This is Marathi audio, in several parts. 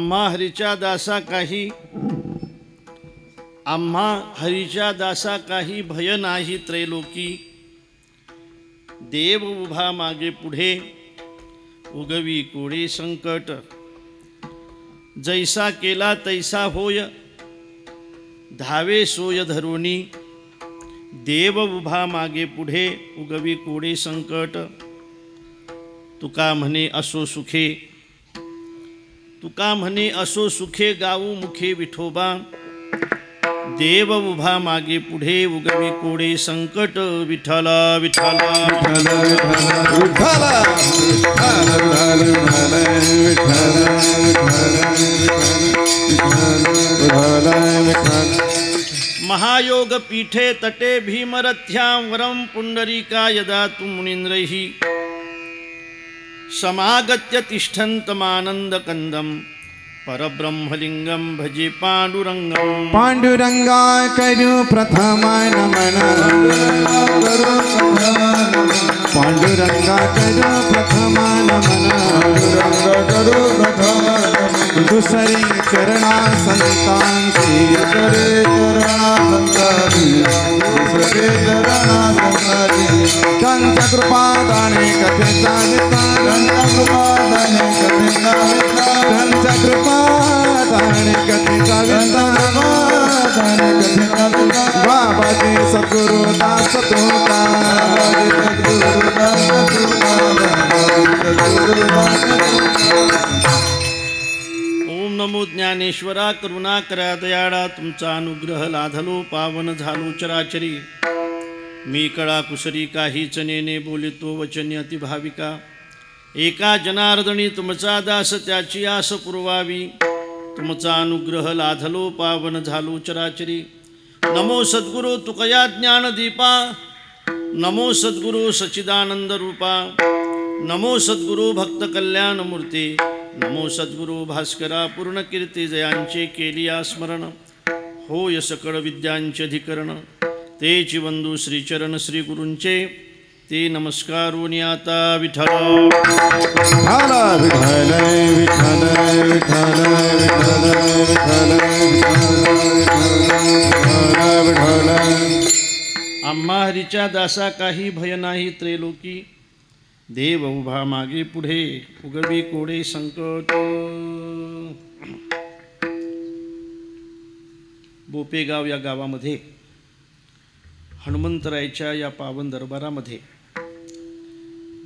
आम्हा हरीच्या दासा काही, आम्हा हरीच्या दासा काही भय नाही त्रैलोकी. देव उभा मागे पुढे उगवी कोडे संकट. जैसा केला तैसा होय धावे सोय धरुणी. देव उभा मागे पुढे उगवी कोडे संकट. तुका म्हणे असो सुखे, तुका म्हणे असो सुखे गाऊ मुखे विठोबा. देव उभा मागे पुढे उगवी कोडे संकट. विठ्ठला विठ्ठला महायोग पीठे तटे भीमरथ्यां वरं पुंडरीका यदा तु मुनीन्द्रैः समागत्य तिष्ठन्तमानन्दकन्दं परब्रह्मलिंगं भजे पांडुरंगं. पांडुरंगा करू प्रथम नमन, पांडुरंगा करू प्रथम नमन. दुसरे चरणा संतांची, त्यांच्या कृपादाने कथेचा विस्तार, त्यांच्या कृपादाने कथेचा विस्तार. बाबाजी सद्गुरु दास तोता, ओम नमो ज्ञानेश्वरा करुणा करा दयाळा. तुमचा अनुग्रह लाधलो पावन झालो चराचरी. मी कळा कुसरी काहीच नेने बोलितो वचने अतिभाविका. एका जनार्दनी तुमचा दास त्याची आस पुरवावी. तुमचा अनुग्रह लाधलो पावन झालो चराचरी. नमो सद्गुरु तुकया ज्ञानदीपा, नमो सद्गुरु सच्चिदानंद रूपा, नमो सद्गुरु भक्त कल्याण मूर्ती, नमो सद्गुरु भास्करा पूर्ण कीर्ती. जयांचे केलिया स्मरण होय सकळ विद्यांचे अधिकरण. तेची वंदू श्रीचरण श्री गुरूंचे ते नमस्कार होनी आता. विठ्ठल आम्हा हरीच्या दासा काही भय नाही त्रैलोकी. देव उभा मागे पुढे उगवी कोडे संकट. बोपेगाव या गावामध्ये हनुमंतरायच्या या पावन दरबारामध्ये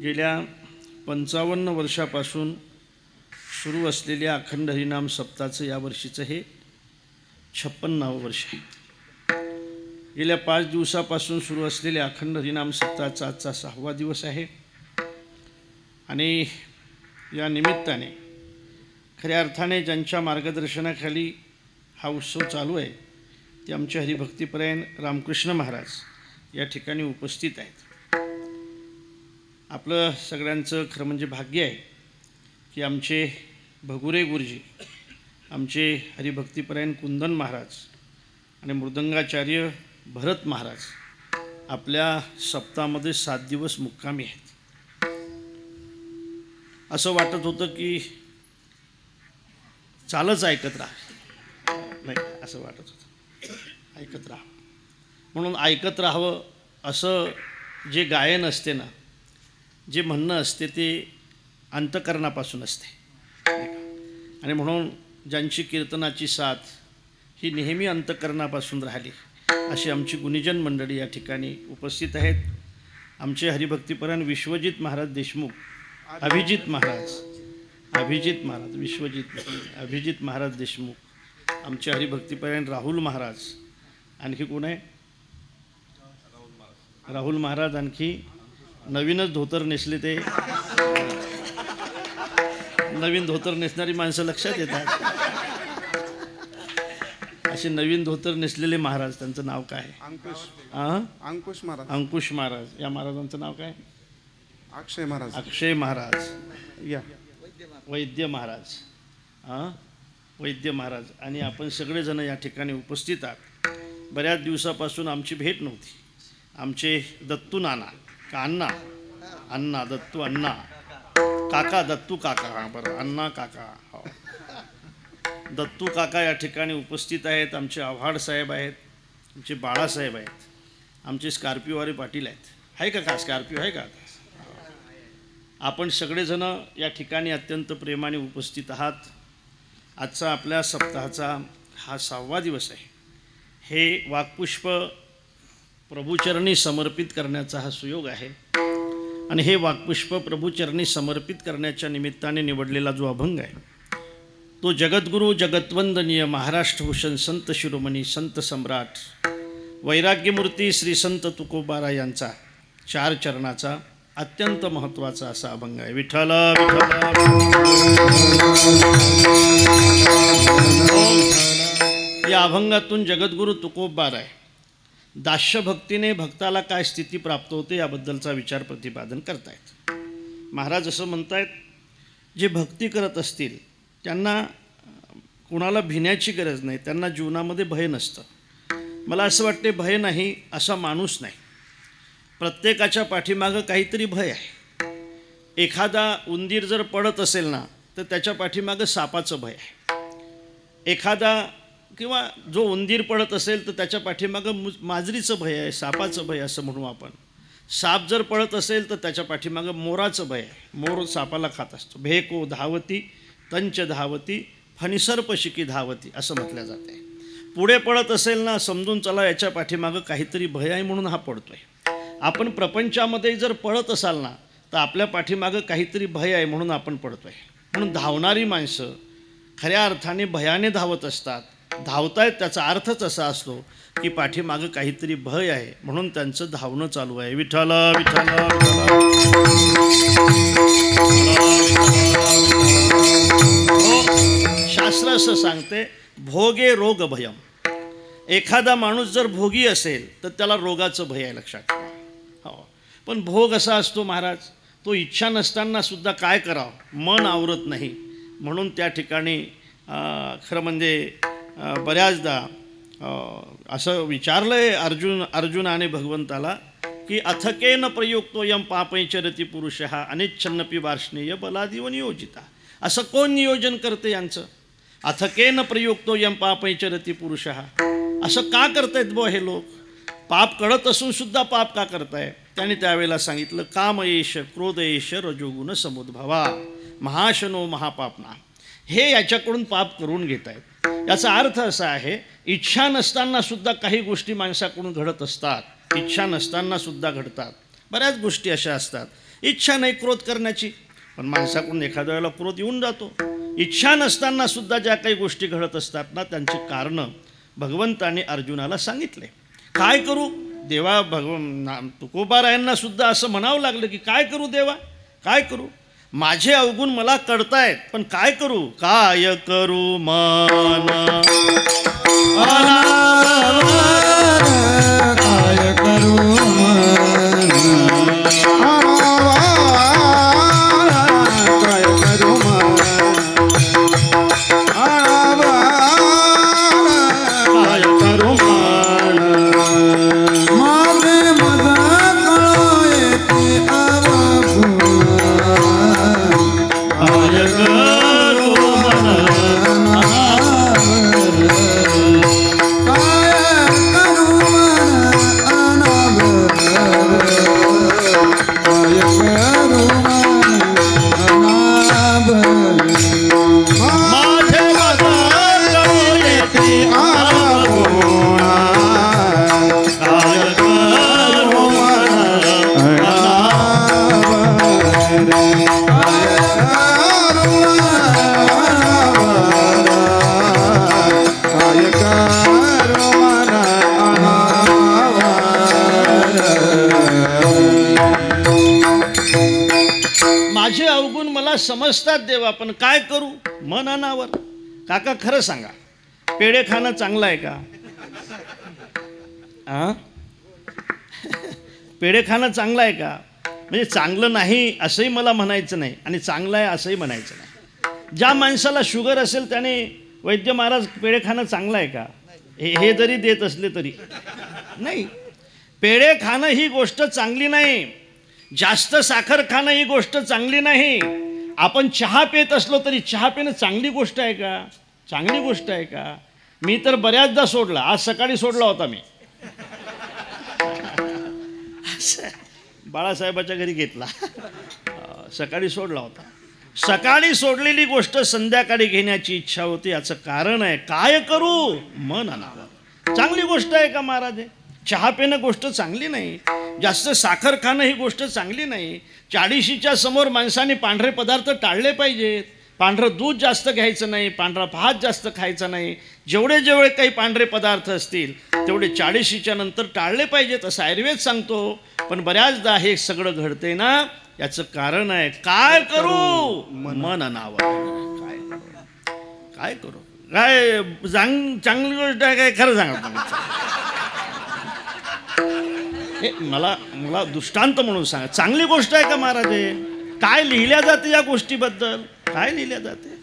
गेल्या 55 वर्षापासून सुरू असलेल्या अखंड हरिनाम सप्ताहाचं यावर्षीचं हे 56वं वर्ष आहे. गेल्या 5 दिवसापासून सुरू असलेल्या अखंड हरिनाम सप्ताहाचा आजचा 6वा दिवस आहे. आणि या निमित्ताने खऱ्या अर्थाने ज्यांच्या मार्गदर्शनाखाली हा उत्सव चालू आहे ते आमचे हरिभक्तीपरायण रामकृष्ण महाराज या ठिकाणी उपस्थित आहेत. आपलं सगळ्यांचं खरं म्हणजे भाग्य आहे की आमचे भगुरे गुरुजी, आमचे हरिभक्तीपरायण कुंदन महाराज आणि मृदंगाचार्य भरत महाराज आपल्या सप्ताहामध्ये 7 दिवस मुक्कामी आहेत. असं वाटत होतं की चालच ऐकत राहा, नाही असं वाटत होतं ऐकत राहावं. म्हणून ऐकत राहावं असं जे गायन असते ना, जे म्हणणं असते ते अंतकरणापासून असते. आणि म्हणून ज्यांची कीर्तनाची साथ ही नेहमी अंतकरणापासून राहिली अशी आमची गुणीजन मंडळी या ठिकाणी उपस्थित आहेत. आमचे हरिभक्तीपरायण विश्वजित महाराज देशमुख, अभिजित महाराज विश्वजित अभिजित महाराज देशमुख, आमचे हरिभक्तीपरायण राहुल महाराज, आणखी कोण आहे राहुल महाराज, आणखी नवीनच धोतर नेसले ते नवीन धोतर नेसणारी माणसं लक्षात येतात. असे नवीन धोतर नेसलेले महाराज, त्यांचं नाव काय? अंकुश महाराज. अंकुश महाराज. या महाराजांचं नाव काय? अक्षय महाराज. अक्षय महाराज. या वैद्य महाराज. वैद्य महाराज. आणि आपण सगळेजण या ठिकाणी उपस्थित आहात. बऱ्याच दिवसापासून आमची भेट नव्हती. आमचे दत्तू नाना का अण्णा, अण्णा दत्तू अण्णा, काका दत्तू काका, बरं अण्णा काका, हो दत्तू काका या ठिकाणी उपस्थित आहेत, आमचे आव्हाड साहेब आहेत, आमचे बाळासाहेब आहेत, आमचे स्कॉर्पिओवाले पाटील आहेत. आहे का स्कॉर्पिओ आहे का? आपण सगळेजण या ठिकाणी अत्यंत प्रेमाने उपस्थित आहात. आजचा आपल्या सप्ताहाचा हा 6वा दिवस आहे. हे वाक्पुष्प प्रभुचरणी समर्पित करण्याचा हा सुयोग आहे आणि हे वाक्पुष्प प्रभुचरणी समर्पित करण्याच्या निमित्ताने निवडलेला जो अभंग आहे तो जगद्गुरू जगत्वंदनीय महाराष्ट्रभूषण संत शिरोमणी संत सम्राट वैराग्यमूर्ती श्री संत तुकोबारा यांचा 4 चरणाचा अत्यंत महत्त्वाचा असा अभंग आहे. विठ्ठल या अभंगातून जगद्गुरू तुकोबारा आहे दास्यभक्तीने भक्ताला काय स्थिती प्राप्त होते याबद्दलचा विचार प्रतिपादन करतायत. महाराज असं म्हणतायत, जे भक्ती करत असतील त्यांना कुणाला भिण्याची गरज नाही, त्यांना जीवनामध्ये भय नसतं. मला असं वाटते भय नाही असा माणूस नाही, प्रत्येकाच्या पाठीमागं काहीतरी भय आहे. एखादा उंदीर जर पडत असेल ना तर त्याच्या पाठीमागं सापाचं भय आहे. एखादा किंवा जो उंदीर पडत असेल तर त्याच्या पाठीमागं मांजरीचं भय आहे, सापाचं भय असं म्हणू आपण. साप जर पडत असेल तर त्याच्या पाठीमागं मोराचं भय आहे, मोर सापाला खात असतो. भेको धावती तंच धावती फणिसर्प शिकी धावती असं म्हटलं जातं आहे. पुढे पडत असेल ना समजून चला याच्या पाठीमागं काहीतरी भय आहे म्हणून हा पडतो आहे. आपण प्रपंचामध्ये जर पळत असाल ना तर आपल्या पाठीमागं काहीतरी भय आहे म्हणून आपण पडतो आहे. म्हणून धावणारी माणसं खऱ्या अर्थाने भयाने धावत असतात. धावतायत त्याचा अर्थच असा असतो की पाठीमागं काहीतरी भय आहे म्हणून त्यांचं धावणं चालू आहे. विठ्ठल विठ्ठल शास्त्र असं सांगते, भोगे रोग भयम. एखादा माणूस जर भोगी असेल तर त्याला रोगाचं भय आहे, लक्षात ठेवा. हो, पण भोग असा असतो महाराज, तो इच्छा नसताना सुद्धा काय करावं मन आवरत नाही. म्हणून त्या ठिकाणी खरं म्हणजे बऱ्याचदा असं विचारलं आहे अर्जुनाने भगवंताला की अथकेन प्रयुक्तोयम पापैचरती पुरुष हा अनिच्छन्नपी वार्ष्णेय बलादिव नियोजिता. असं कोण नियोजन करते यांचं? अथकेन प्रयुक्तोयम पापैचरती पुरुष हा, असं का करतायत बो हे लोक? पाप कळत असून सुद्धा पाप का करताय? त्याने त्यावेळेला सांगितलं कामयेश क्रोधयेश रजोगुण समुद्भवा महाशनो महापापना. हे याच्याकडून पाप करून घेत आहेत. याचा अर्थ असा आहे, इच्छा नसताना सुद्धा काही गोष्टी माणसाकडून घडत असतात, इच्छा नसताना सुद्धा घडतात. बऱ्याच गोष्टी अशा असतात, इच्छा नाही क्रोध करण्याची पण माणसाकडून एखाद्या वेळेला क्रोध येऊन जातो. इच्छा नसताना सुद्धा ज्या काही गोष्टी घडत असतात ना त्यांची कारणं भगवंताने अर्जुनाला सांगितले. काय करू देवा? तुकोबारायांना सुद्धा असं म्हणावं लागलं की काय करू देवा, काय करू? माझे अवगुण मला कळतायत पण काय करू? काय करू मन काय करू मन काय करू मन काय करू मन माझे मजा कळते अवगुण काय करू माझे अवगुण मला समजतात देवा पण काय करू मन अनावर. काका खरं सांगा, पेढे खाणं चांगलं आहे का? पेढे खाणं चांगलं आहे का? म्हणजे चांगलं नाही असंही मला म्हणायचं नाही आणि चांगलं आहे असंही म्हणायचं नाही. ज्या माणसाला शुगर असेल त्याने वैद्य महाराज पेढे खाणं चांगलं आहे का हे जरी देत असले तरी नाही. पेढे खाणं ही गोष्ट चांगली नाही, जास्त साखर खाणं ही गोष्ट चांगली नाही. आपण चहा पित असलो तरी चहा पिणं चांगली गोष्ट आहे का? चांगली गोष्ट आहे का? मी तर बऱ्याचदा सोडला. आज सकाळी सोडला होता मी. बाळासाहेबाच्या घरी घेतला. सकाळी सोडला होता. सकाळी सोडलेली गोष्ट संध्याकाळी घेण्याची इच्छा होती. याचं कारण आहे काय करू मन अनावर. चांगली गोष्ट आहे का महाराज? चहा पिणं गोष्ट चांगली नाही. जास्त साखर खाणं ही गोष्ट चांगली नाही. 40च्या समोर माणसाने पांढरे पदार्थ टाळले पाहिजेत. पांढरं दूध जास्त घ्यायचं नाही. पांढरा भात जास्त खायचा नाही. जेवढे जेवढे काही पांढरे पदार्थ असतील तेवढे 40च्या नंतर टाळले पाहिजेत असं आयुर्वेद सांगतो. पण बऱ्याचदा हे सगळं घडते ना, याचं कारण आहे काय करू मन अनावर. काय करू काय चांगली गोष्ट आहे काय? खरं सांगा हे मला दृष्टांत म्हणून सांगा. चांगली गोष्ट आहे का महाराज? काय लिहिल्या जाते या गोष्टीबद्दल? काय लिहिल्या जाते?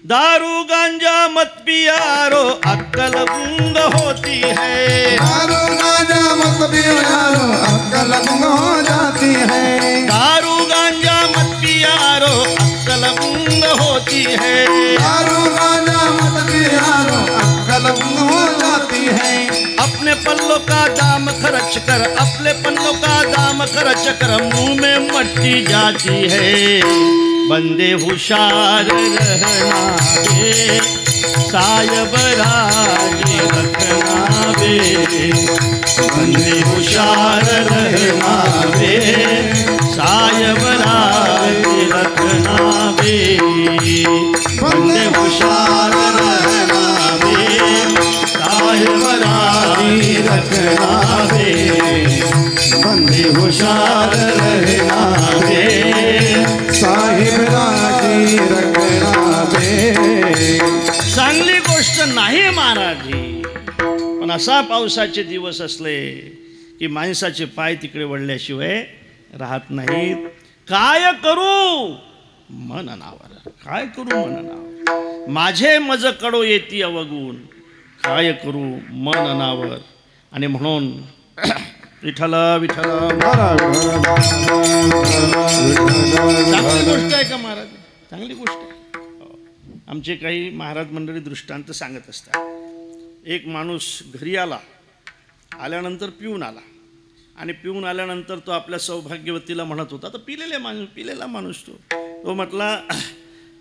दारू गांजा मत पियारो अक्कल गुंग होती है. दारू गांजा मत पियारो अक्कल गुंग हो जाती है. दारू गांजा मत पियारो अक्कल गुंग होती है. दारू गांजा मत पियारो अक्कल गुंग हो जाती है. अपने पल्लों का दाम खर्च कर, अपने पल्लों का दाम खर्च कर, मुंह में मट्टी जाती है. बंदे होशियार रहना बे, साहिब राजी रखना बे. बंदे होशियार रहना बे, साहिब राजी रखना बे. बंदे होशियार रहना बे, साहिब राजी रखना बे. बंदे होशियार रहना बे, साहिब राजी रखना बे. चांगली गोष्ट नाही महाराजी. पण असा पावसाचे दिवस असले की माणसाचे पाय तिकडे वळल्याशिवाय राहत नाहीत. काय करू मन अनावर. काय करू मन अनावर. माझे मज कडो येती अवगून, काय करू मन अनावर. आणि म्हणून विठ्ठल विठ्ठल. चांगली गोष्ट आहे का महाराज? चांगली गोष्ट आहे. आमचे काही महाराज मंडळी दृष्टांत सांगत असतात. एक माणूस घरी आल्यानंतर पिऊन आला आणि पिऊन आल्यानंतर तो आपल्या सौभाग्यवतीला म्हणत होता. तर पिलेला माणूस तो म्हटला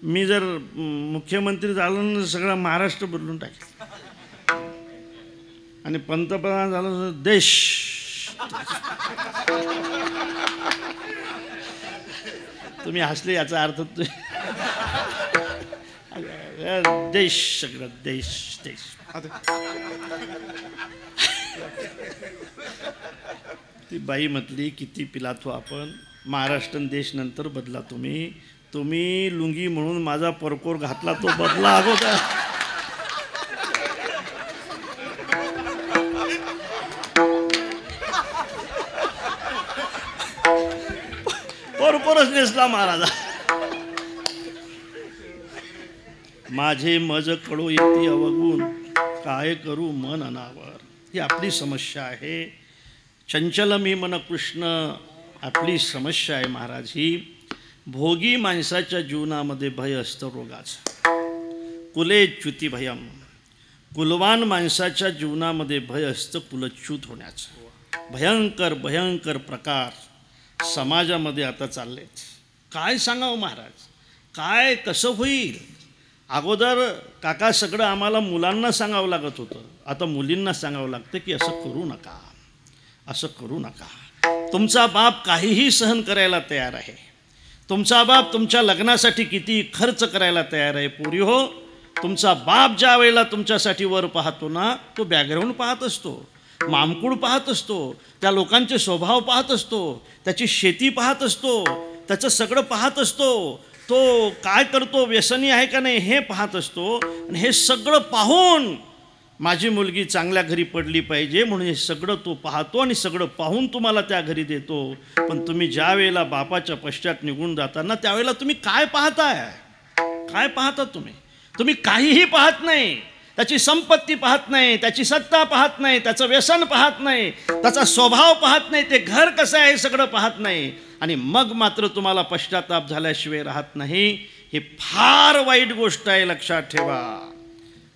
मी जर मुख्यमंत्री झालो ना सगळा महाराष्ट्र बदलून टाकेल आणि पंतप्रधान झालो देश. तुम्ही हसले याचा अर्थ देश सगळं देश देश. ती बाई म्हटली किती पिला तो आपण. महाराष्ट्र देश नंतर बदला तुम्ही लुंगी म्हणून माझा परकोर घातला तो बदला अगोदर. परकोरच नेसला महाराजा. माझे मज कडो येती अवगून, काय करू मन अनावर. ही आपली समस्या आहे. चंचल मी मन कृष्ण आपली समस्या आहे महाराज. ही भोगी माणसाच्या जीवनामध्ये भय असतं रोगाचं. कुलेच्युती भयम. कुलवान माणसाच्या जीवनामध्ये भय असतं कुलच्युत होण्याचं. भयंकर भयंकर प्रकार समाजामध्ये आता चाललेत. काय सांगावं महाराज? काय कसं होईल? अगोदर काका सगळं आम्हाला मुलांना सांगावं लागत होतं. आता मुलींना सांगावं लागतं की असं करू नका, असं करू नका. तुमचा बाप काहीही सहन करायला तयार आहे. तुमचा बाप तुमच्या लग्नासाठी किती खर्च करायला तयार आहे. पोरी हो, तुमचा बाप ज्या वेळेला तुमच्यासाठी वर पाहतो ना, तो बॅकग्राऊंड पाहत असतो, मामकूड पाहत असतो, त्या लोकांचे स्वभाव पाहत असतो, त्याची शेती पाहत असतो, त्याचं सगळं पाहत असतो. तो काय करतो, व्यसनी आहे का नाही हे पाहत असतो. आणि हे सगळं पाहून माझी मुलगी चांगल्या घरी पडली पाहिजे म्हणून हे सगळं तो पाहतो आणि सगळं पाहून तुम्हाला त्या घरी देतो. पण तुम्ही ज्या वेळेला बापाच्या पश्चात निघून जाताना त्यावेळेला तुम्ही काय पाहताय? काय पाहता तुम्ही? तुम्ही काहीही पाहत नाही. त्याची संपत्ती पाहत नाही, त्याची सत्ता पाहत नाही, त्याचं व्यसन पाहत नाही, त्याचा स्वभाव पाहत नाही, ते घर कसं आहे हे सगळं पाहत नाही. आणि मग मात्र तुम्हाला पश्चाताप झाल्याशिवाय राहत नाही हे फार वाईट गोष्ट आहे, लक्षात ठेवा.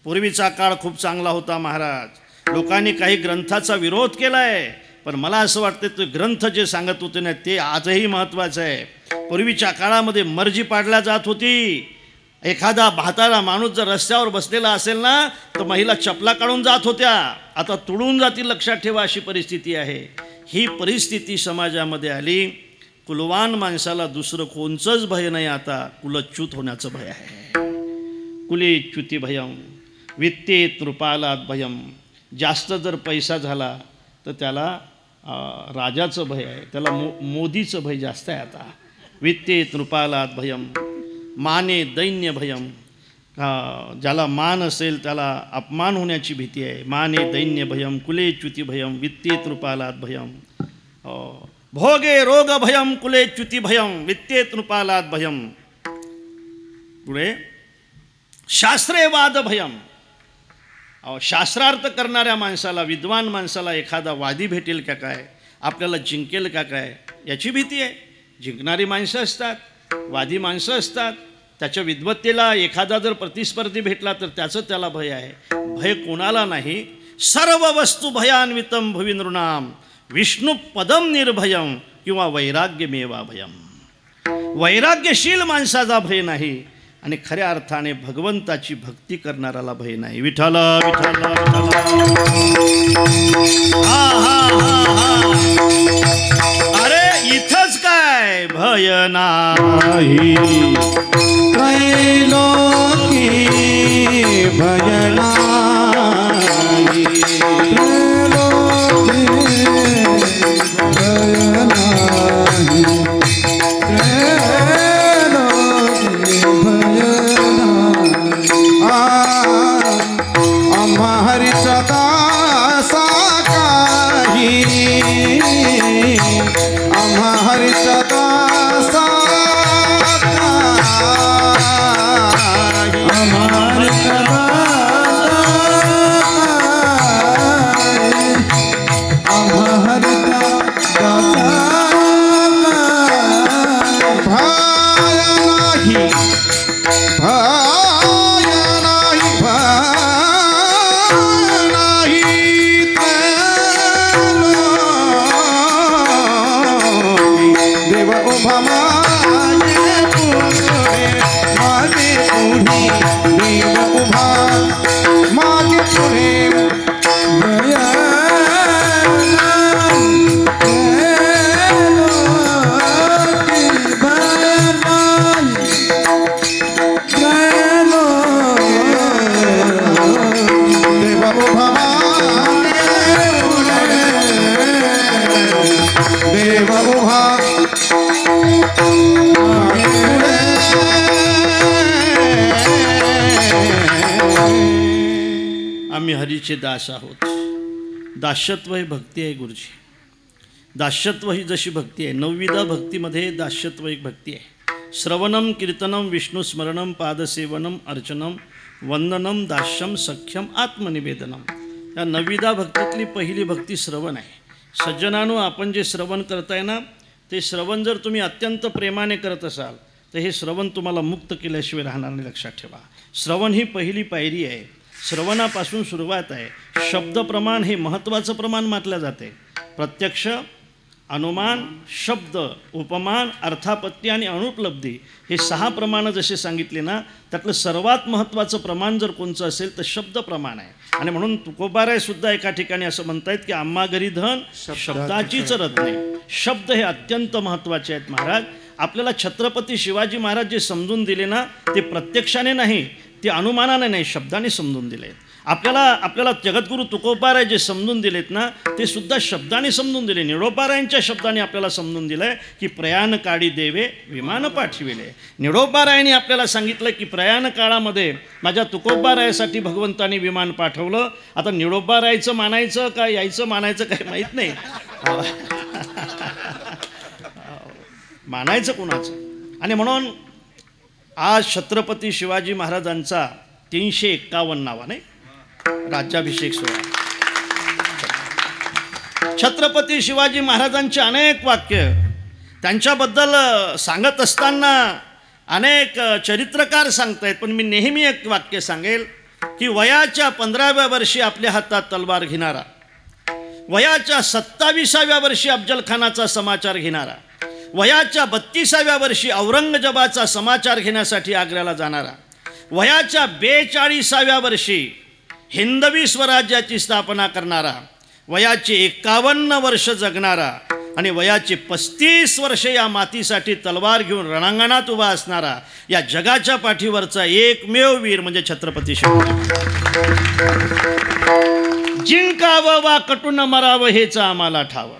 पूर्वीचा काळ खूप चांगला होता महाराज. लोकांनी काही ग्रंथाचा विरोध केला आहे, पण मला असं वाटतं ते ग्रंथ जे सांगत होते ना ते आजही महत्त्वाचं आहे. पूर्वीच्या काळामध्ये मर्जी पाडल्या जात होती. एखादा भाताला माणूस जर रस्त्यावर बसलेला असेल ना तर महिला चपला काढून जात होत्या. आता तुडून जातील, लक्षात ठेवा. अशी परिस्थिती आहे. ही परिस्थिती समाजामध्ये आली. कुलवान माणसाला दुसरं कोणचंच भय नाही, आता कुलच्युत होण्याचं भय आहे. कुलेच्युती भयम वित्तेत रूपालात भयम. जास्त जर पैसा झाला तर त्याला राजाचं भय आहे, त्याला मोदीचं भय जास्त आहे. आता वित्तेत रूपालात भयम माने दैन्य भयम. ज्याला मान असेल त्याला अपमान होण्याची भीती आहे. माने दैन्य भयम कुलेच्युती भयम वित्तेत रूपालात भयम. भोगे रोग भयम कुलेच्युती भयम वित्तेत रूपालात भयम. पुढे शास्त्रे वाद भयम. शास्त्रार्थ करणाऱ्या माणसाला, विद्वान माणसाला एखादा वादी भेटेल का काय, आपल्याला जिंकेल का काय याची भीती आहे. जिंकणारी माणसं असतात, वादी माणसं असतात. त्याच्या विद्वत्तेला एखादा जर प्रतिस्पर्धी भेटला तर त्याचं त्याला भय आहे. भय कोणाला नाही. सर्व वस्तू भयान्वितम भुवी नृणाम विष्णू पदम निर्भयम किंवा वैराग्यमेवा भयम. वैराग्यशील माणसाचा भय नाही आणि खऱ्या अर्थाने भगवंताची भक्ती करणाऱ्याला भय नाही. विठ्ठल विठ्ठल विठ्ठल. हा हा हा हा. अरे इथंच काय भय नाही. त्रैलोकी भय नाही. त्रैलोकी भय नाही. हरिचा दासा काही आम्हा हरिचा दासा आम्हा हरिचा आम्हा हरिचा दासा भाय नाही आम्ही हरीचे दास आहोत. दास्यत्व ही भक्ती आहे गुरुजी. दास्यत्व ही जशी भक्ती आहे, नवविधा भक्तीमध्ये दास्यत्व एक भक्ती आहे. श्रवणम कीर्तनम विष्णुस्मरणम पादसेवनम अर्चनम वंदनम दास्यम सख्यम आत्मनिवेदनम. या नवविधा भक्तीतली पहिली भक्ती श्रवण आहे. सज्जनानो, आपण जे श्रवण करताय ना ते श्रवण जर तुम्ही अत्यंत प्रेमाने करत असाल तर हे श्रवण तुम्हाला मुक्त केल्याशिवाय राहणार नाही. लक्षात ठेवा. श्रवण ही पहिली पायरी आहे. श्रवणापासून सुरुवात आहे. शब्दप्रमाण हे महत्त्वाचं प्रमाण मानलं जाते. प्रत्यक्ष, अनुमान, शब्द, उपमान, अर्थापत्ती आणि अनुपलब्धी हे 6 प्रमाणं जसे सांगितले ना त्यातलं सर्वात महत्त्वाचं प्रमाण जर कोणचं असेल तर शब्द प्रमाण आहे. आणि म्हणून तुकोबारायसुद्धा एका ठिकाणी असं म्हणतायत की आम्हा घरी धन शब्दाचीच रत्ने. शब्द हे अत्यंत महत्त्वाचे आहेत महाराज. आपल्याला छत्रपती शिवाजी महाराज जे समजून दिले ना ते प्रत्यक्षाने नाही, ते अनुमानाने नाही, शब्दाने समजून दिले. आपल्याला जगद्गुरू तुकोबाराय जे समजून दिलेत ना ते सुद्धा शब्दाने समजून दिले. निळोबारायांच्या शब्दाने आपल्याला समजून दिलं की प्रयाण काळी देवे विमान पाठविले. निळोबारायांनी आपल्याला सांगितलं की प्रयाण काळामध्ये माझ्या तुकोबारायासाठी भगवंतानी विमान पाठवलं. आता निळोबारायचं मानायचं का यायचं मानायचं काही माहीत नाही. मानायचं कोणाचं. आणि म्हणून आज छत्रपती शिवाजी महाराजांचा 351 राज्याभिषेक सोहळा. छत्रपती शिवाजी महाराजांचे अनेक वाक्य त्यांच्याबद्दल सांगत असताना अनेक चरित्रकार सांगतायत, पण मी नेहमी एक वाक्य सांगेल की वयाच्या 15व्या वर्षी आपल्या हातात तलवार घेणारा, वयाच्या 27व्या वर्षी अफजल खानाचा समाचार घेणारा, वयाच्या 32व्या वर्षी औरंगजेबाचा समाचार घेण्यासाठी आग्र्याला जाणारा, वयाच्या 42व्या वर्षी हिंदवी स्वराज्याची स्थापना करणारा, वयाची 51 वर्ष जगणारा आणि वयाची 35 वर्षे या मातीसाठी तलवार घेऊन रणांगणात उभा असणारा या जगाच्या पाठीवरचा एकमेव वीर म्हणजे छत्रपती शिवाजी. जिंकावं वा कटून मरावं हेच आम्हाला ठावं,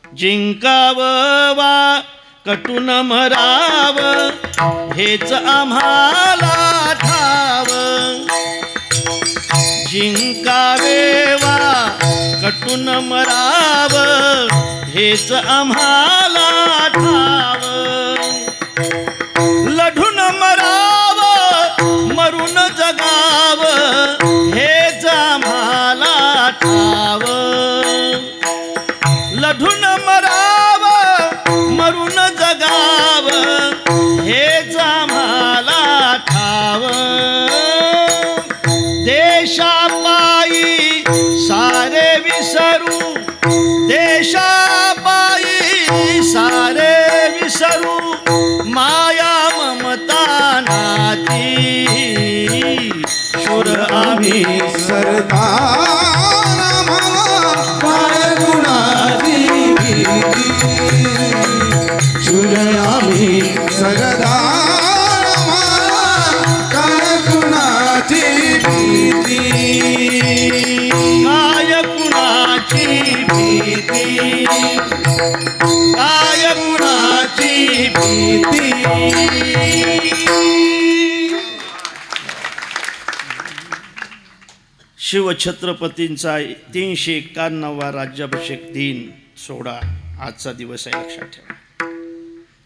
जिंकावं वा कटून मरावं हेच आम्हाला ठावं, जिंकावे वा कटून मरावं हेच आम्हाला ठावं, लढून मरावं मरून जगावं हेच आम्हाला ठावं, लढून मरावं मरून जगावं हेच आम्हाला ठावं, देशापायी सारे विसरू, देशापायी सारे विसरू, माया ममता नाती, शूर आम्ही सरदार आम्हाला काय गुणाची भीती, शूर आम्ही सरदार आम्हाला काय गुणाची भीती, काय कुणाची भीती, काय कुणाची भीती. शिवछत्रपतींचा 351वा राज्याभिषेक दिन सोहळा आजचा दिवस आहे, लक्षात ठेवा.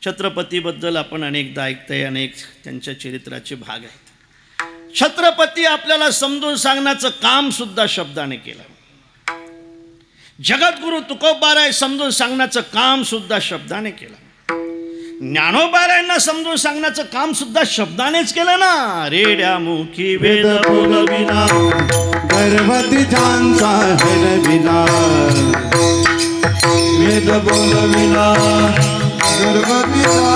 छत्रपतीबद्दल आपण अनेकदा ऐकतोय, अनेक त्यांच्या चरित्राचे भाग आहेत. छत्रपती आपल्याला समजून सांगण्याचं काम सुद्धा शब्दाने केलं. जगद्गुरु तुकोबाराय समजून सांगण्याचं काम सुद्धा शब्दाने केलं. ज्ञानोबारायांना समजून सांगण्याचं काम सुद्धा शब्दानेच केलं ना. रेड्या मुखी वेद बोलविला, गर्भवती ज्यांचा हरविला, वेद बोलविला, गर्भवतीचा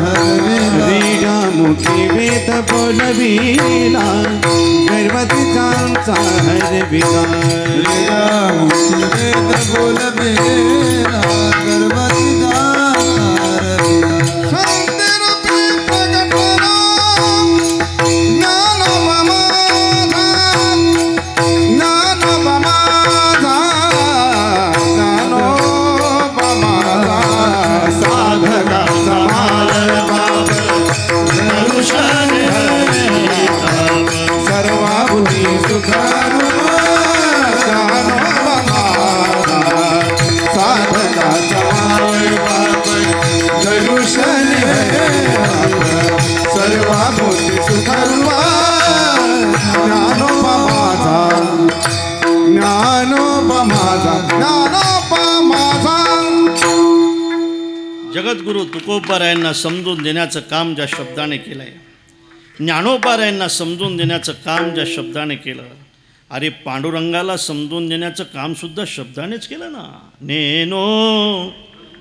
हरविला, रेड्या मुखी वेद बोलविला, गर्भवती ज्यांचा हरविला, रेड्या मुखी वेद बोलविला, गर्भवतीचा जगद्गुरु तुकोबारायांना समजून देण्याचं काम ज्या शब्दाने केलंय, ज्ञानोबारायांना समजून देण्याचं काम ज्या शब्दाने केलं, अरे पांडुरंगाला समजून देण्याचं काम सुद्धा शब्दानेच केलं ना. नेनो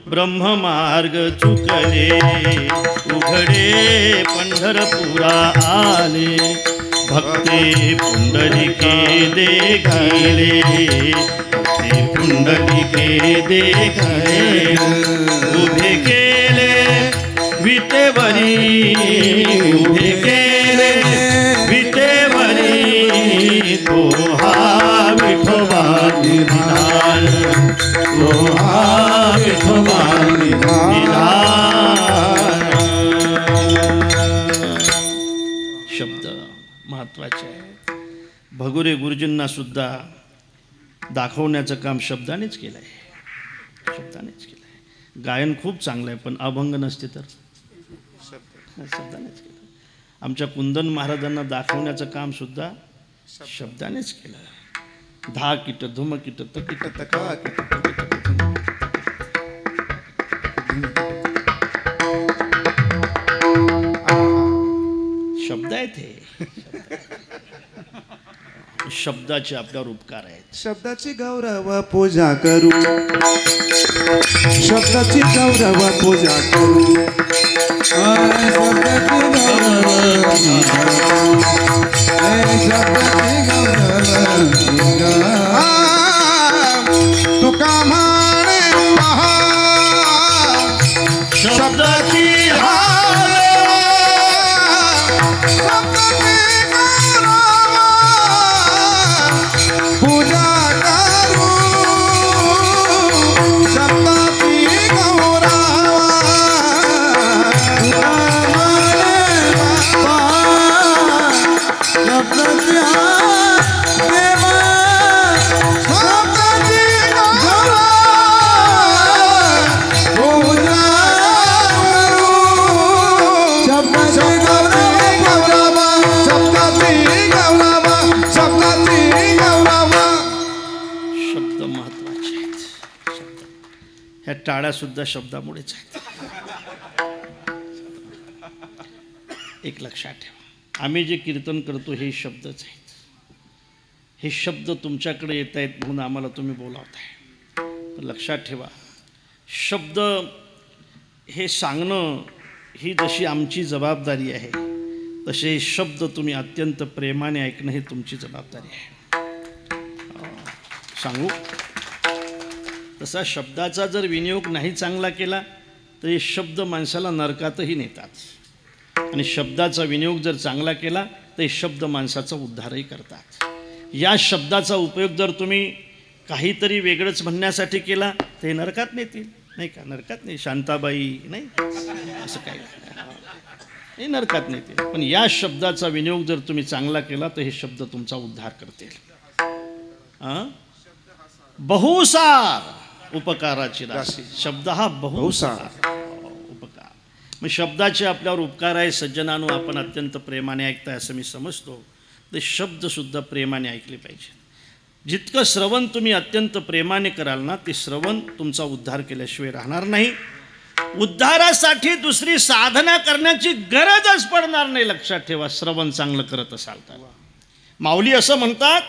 ब्रह्ममार्ग चुकले, उघडे पंढरपुरा आले, भक्ते पुंडलिके देखिले, भक्ते पुंडलिके देखिले, उभे केले विटेवरी, उभे केले विटेवरी, तो हा विठोबा निधान, तो हा विठोबा निधान. शब्द महत्वाचे आहेत. भगुरे गुरुजींना सुद्धा दाखवण्याचं काम शब्दानेच केलं आहे, शब्दानेच केलं आहे. गायन खूप चांगलं आहे, पण अभंग नसते तर शब्दानेच केलं. आमच्या कुंदन महाराजांना दाखवण्याचं काम सुद्धा शब्दानेच केलं. धा किट धुम किट तकिट तका किट तकिट नाहीत हे. शब्दाचे आपल्यावर उपकार आहेत. शब्दाची गौरव पूजा करू, शब्दाची गौरव पूजा करू, शब्दाची गौरव पूजा. तुका म्हणे शब्दाची टाळ्या सुद्धा शब्दामुळेच आहेत. एक लक्षात ठेवा, आम्ही जे कीर्तन करतो हे शब्दच आहेत. हे शब्द तुमच्याकडे येत आहेत म्हणून आम्हाला तुम्ही बोलावताय. तर लक्षात ठेवा, शब्द हे सांगणं ही जशी आमची जबाबदारी आहे, तसे शब्द तुम्ही अत्यंत प्रेमाने ऐकणं ही तुमची जबाबदारी आहे. सांगू, तसा शब्दाचा जर विनियोग नाही चांगला केला तर हे शब्द माणसाला नरकातही नेतात, आणि शब्दाचा विनियोग जर चांगला केला तर हे शब्द माणसाचा उद्धारही करतात. या शब्दाचा उपयोग जर तुम्ही काहीतरी वेगळंच म्हणण्यासाठी केला तर हे नरकात नेतील, नाही का? नरकात नाही, शांताबाई नाही, असं काही हे नरकात नेतील. पण या शब्दाचा विनियोग जर तुम्ही चांगला केला तर हे शब्द तुमचा उद्धार करतील. बहुसार उपकाराची राशी. शब्द हा बहुसार उपकार. मग शब्दाचे आपल्यावर उपकार आहे. सज्जनानो, आपण अत्यंत प्रेमाने ऐकताय असं मी समजतो. ते शब्दसुद्धा प्रेमाने ऐकले पाहिजे. जितकं श्रवण तुम्ही अत्यंत प्रेमाने कराल ना, ते श्रवण तुमचा उद्धार केल्याशिवाय राहणार नाही. उद्धारासाठी दुसरी साधना करण्याची गरजच पडणार नाही. लक्षात ठेवा, श्रवण चांगलं करत असाल तर. माऊली असं म्हणतात,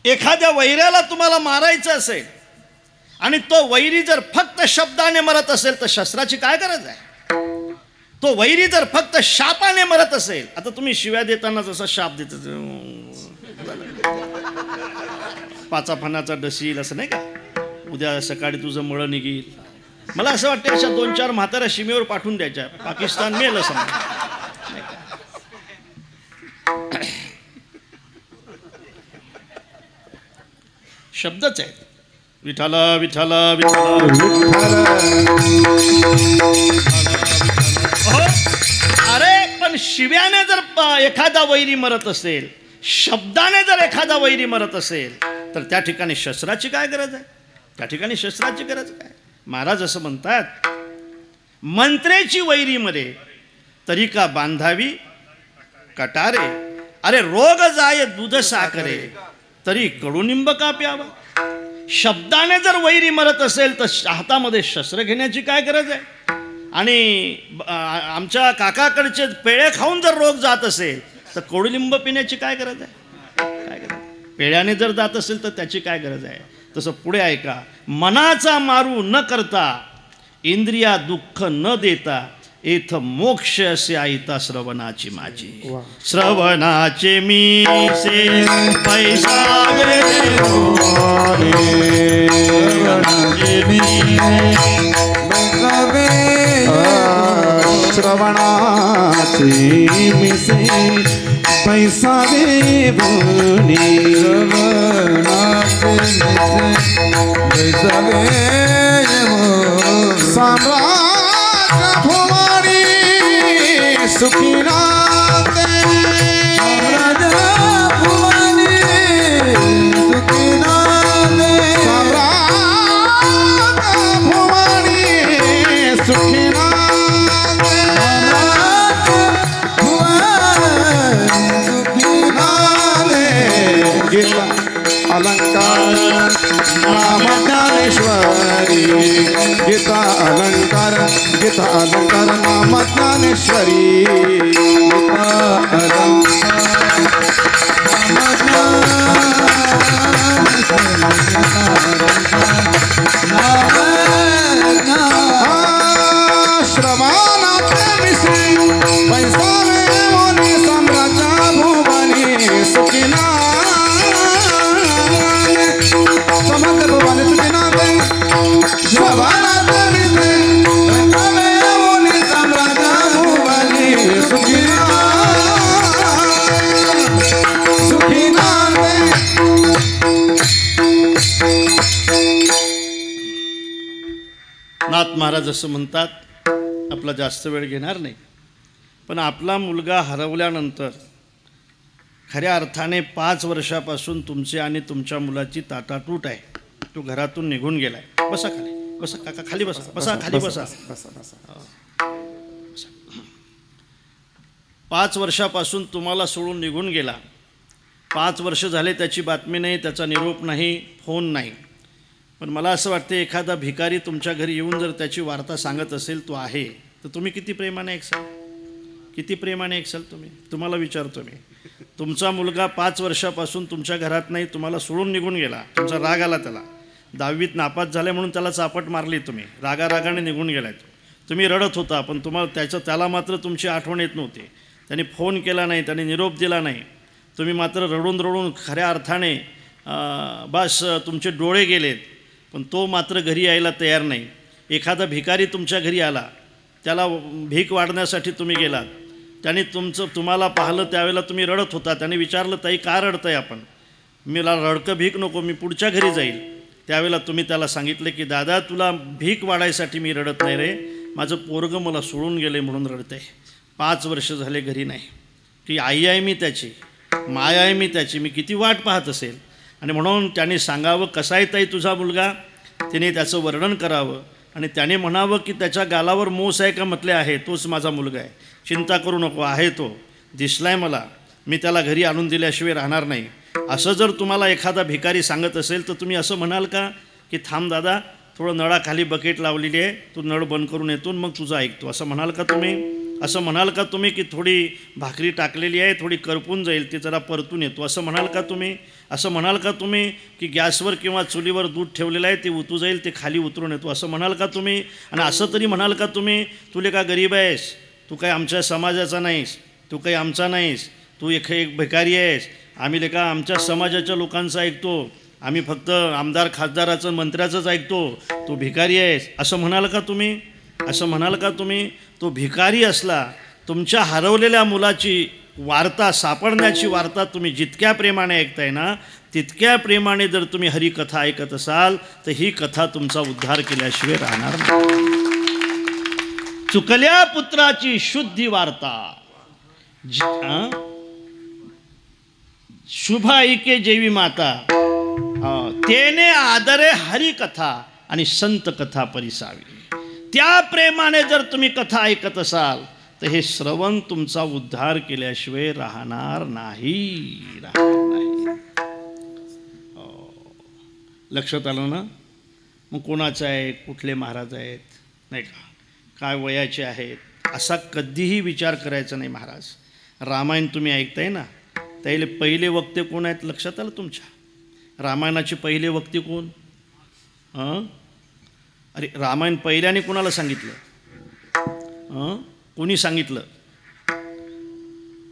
एखाद्या वैऱ्याला तुम्हाला मारायचं असेल आणि तो वैरी जर फक्त शब्दाने मरत असेल तर शस्त्राची काय गरज आहे? तो वैरी जर फक्त शापाने मरत असेल, आता तुम्ही शिव्या देताना जसा शाप देत, पाचा फणाचा डसील असं नाही का, उद्या सकाळी तुझं मळं निघील. मला असं वाटतं अशा 2-4 म्हाताऱ्या सीमेवर पाठवून द्यायच्या, पाकिस्तान मेल असं. शब्दच आहेत. विठाला विठाला विठाला. अरे पण शिव्याने जर एखादा वैरी मरत असेल, शब्दाने जर एखादा वैरी मरत असेल, तर त्या ठिकाणी शस्त्राची काय गरज आहे? त्या ठिकाणी शस्त्राची गरज काय? महाराज असं म्हणतात, मंत्रेची वैरी मरे तरी का बांधावी कटारे. अरे रोग जाय दूध साखरे तरी कडुनिंब का प्यावा. शब्दाने जर वैरी मरत असेल तर हातामध्ये शस्त्र घेण्याची काय गरज आहे? आणि आमच्या काकाकडचे पेळे खाऊन जर रोग जात असेल तर कडुलिंब पिण्याची काय गरज आहे? काय गरज? पेळ्याने जर जात असेल तर त्याची काय गरज आहे? तसं पुढे ऐका, मनाचा मारू न करता, इंद्रिया दुःख न देता, इथ मोक्ष असे आईता श्रवणाची माझी. श्रवणाचे मी से पैसावे श्रवणाचे मी से पैसावे बोनी. साम्राज्य भुवनी सुखीनाथ, साम्राज्य भुवनी सुखीनाथ, साम्राज्य भुवनी सुखीनाथ, सुखीनाथ. गेला अलंकार नाम ज्ञानेश्वरी गीता अलंकार नाम ज्ञानेश्वरी गीता श्रवणाचे मिश्री पैसावे मोनी सम्राजा भुवनी सुखिना समर्थ भुवनी सुखिना श्रवणाचे मिश्री पैसावे मोनी सम्राजा भुवनी सुखिना सुखिना नाथ महाराज असं म्हणतात, आपला जास्त वेळ घेणार नाही, पण आपला मुलगा हरवल्यानंतर खऱ्या अर्थाने 5 वर्षापासून तुमचे आणि तुमच्या मुलाची ताटातूट आहे. तो घरातून निघून गेलाय. बसा खाली, बसा काका, खाली बसा, बसा खाली बसा. 5 वर्षापासून तुम्हाला सोडून निघून गेला. 5 वर्ष झाले त्याची बातमी नाही, त्याचा निरोप नाही, फोन नाही. पण मला असं वाटतं एखादा भिकारी तुमच्या घरी येऊन जर त्याची वार्ता सांगत असेल तो आहे, तर तुम्ही किती प्रेमाने ऐकसाल, किती प्रेमाने ऐकसाल तुम्ही. तुम्हाला विचारतो मी, तुमचा मुलगा 5 वर्षापासून तुमच्या घरात नाही, तुम्हाला सोडून निघून गेला. तुमचा राग आला त्याला, 10वीत नापास झाले म्हणून त्याला चापट मारली तुम्ही, रागारागाने निघून गेलाय तो. तुम्ही रडत होता, पण त्याला मात्र तुमची आठवण येत नव्हती. त्याने फोन केला नाही, त्याने निरोप दिला नाही. तुम्ही मात्र रडून रडून खऱ्या अर्थाने बस तुमचे डोळे गेलेत. पण तो मात्र घरी यायला तयार नाही. एखादा भिकारी तुमच्या घरी आला, त्याला भीक वाढण्यासाठी तुम्ही गेलात, त्याने तुम्हाला पाहिलं, त्यावेळेला तुम्ही रडत होता. त्याने विचारलं, ताई का रडतंय आपण, मला रडकं भीक नको, मी पुढच्या घरी जाईल. त्यावेळेला तुम्ही त्याला सांगितलं की दादा तुला भीक वाढायसाठी मी रडत नाही रे, माझं पोरगं मला सोडून गेले म्हणून रडतंय. 5 वर्ष झाले घरी नाही. ती आई आहे मी त्याची, माया आहे मी त्याची, मी किती वाट पाहत असेल. आणि म्हणून त्याने सांगावं, कसा आहे ताई तुझा मुलगा, तिने त्याचं वर्णन करावं. आणि त्याने म्हणावं की त्याच्या गालावर मोस आहे का म्हटले आहे, तोच माझा मुलगा आहे, चिंता करू नको, आहे तो, दिसलाय मला, मी त्याला घरी आणून दिल्याशिवाय राहणार नाही. असं जर तुम्हाला एखादा भिकारी सांगत असेल तर तुम्ही असं म्हणाल का की थांब दादा, थोडं नळाखाली बकेट लावलेली आहे, तू नळ बंद करून येतो मग तुझं ऐकतो, असं म्हणाल का तुम्ही. असं म्हणाल का तुम्ही की थोडी भाकरी टाकलेली आहे, थोडी करपून जाईल, ती जरा परतून येतो, असं म्हणाल का तुम्ही. असं म्हणाल का तुम्ही की गॅसवर किंवा चुलीवर दूध ठेवलेलं आहे, ते उतू जाईल, ते खाली उतरून येतो, असं म्हणाल का तुम्ही. आणि असं तरी म्हणाल का तुम्ही, तुले का गरीब आहेस, तू काही आमच्या समाजाचा नाहीस, तू काही आमचा नाहीस, तू एक भिकारी आहेस, आम्ही लेका आमच्या समाजाच्या लोकांचं ऐकतो, आम्ही फक्त आमदार खासदाराचं मंत्र्याचंच ऐकतो, तू भिकारी आहेस, असं म्हणाल का तुम्ही. असं म्हणाल का तुम्ही. तो भिकारी असला, तुमच्या हरवलेल्या मुलाची वार्ता, सापडण्याची वार्ता तुम्ही जितक्या प्रेमाने ऐकताय ना, तितक्या प्रेमाने जर तुम्ही हरिकथा ऐकत असाल तर ही कथा तुमचा उद्धार केल्याशिवाय राहणार नाही. चुकल्या पुत्राची शुद्धी वार्ता, शुभ ऐके जेवी माता, तेने आदरे हरिकथा आणि संत कथा परिसावी. त्या प्रेमाने जर तुम्ही कथा ऐकत असाल तर हे श्रवण तुमचा उद्धार केल्याशिवाय राहणार नाही. लक्षात आलं ना. मग कोणाचं आहे, कुठले महाराज आहेत, नाही का, काय वयाचे आहेत, असा कधीही विचार करायचा नाही. महाराज रामायण तुम्ही ऐकताय ना, त्याले पहिले वक्ते कोण आहेत लक्षात आलं तुमच्या. रामायणाचे पहिले वक्ते कोण. अरे रामायण पहिल्याने कोणाला सांगितलं, कोणी सांगितलं,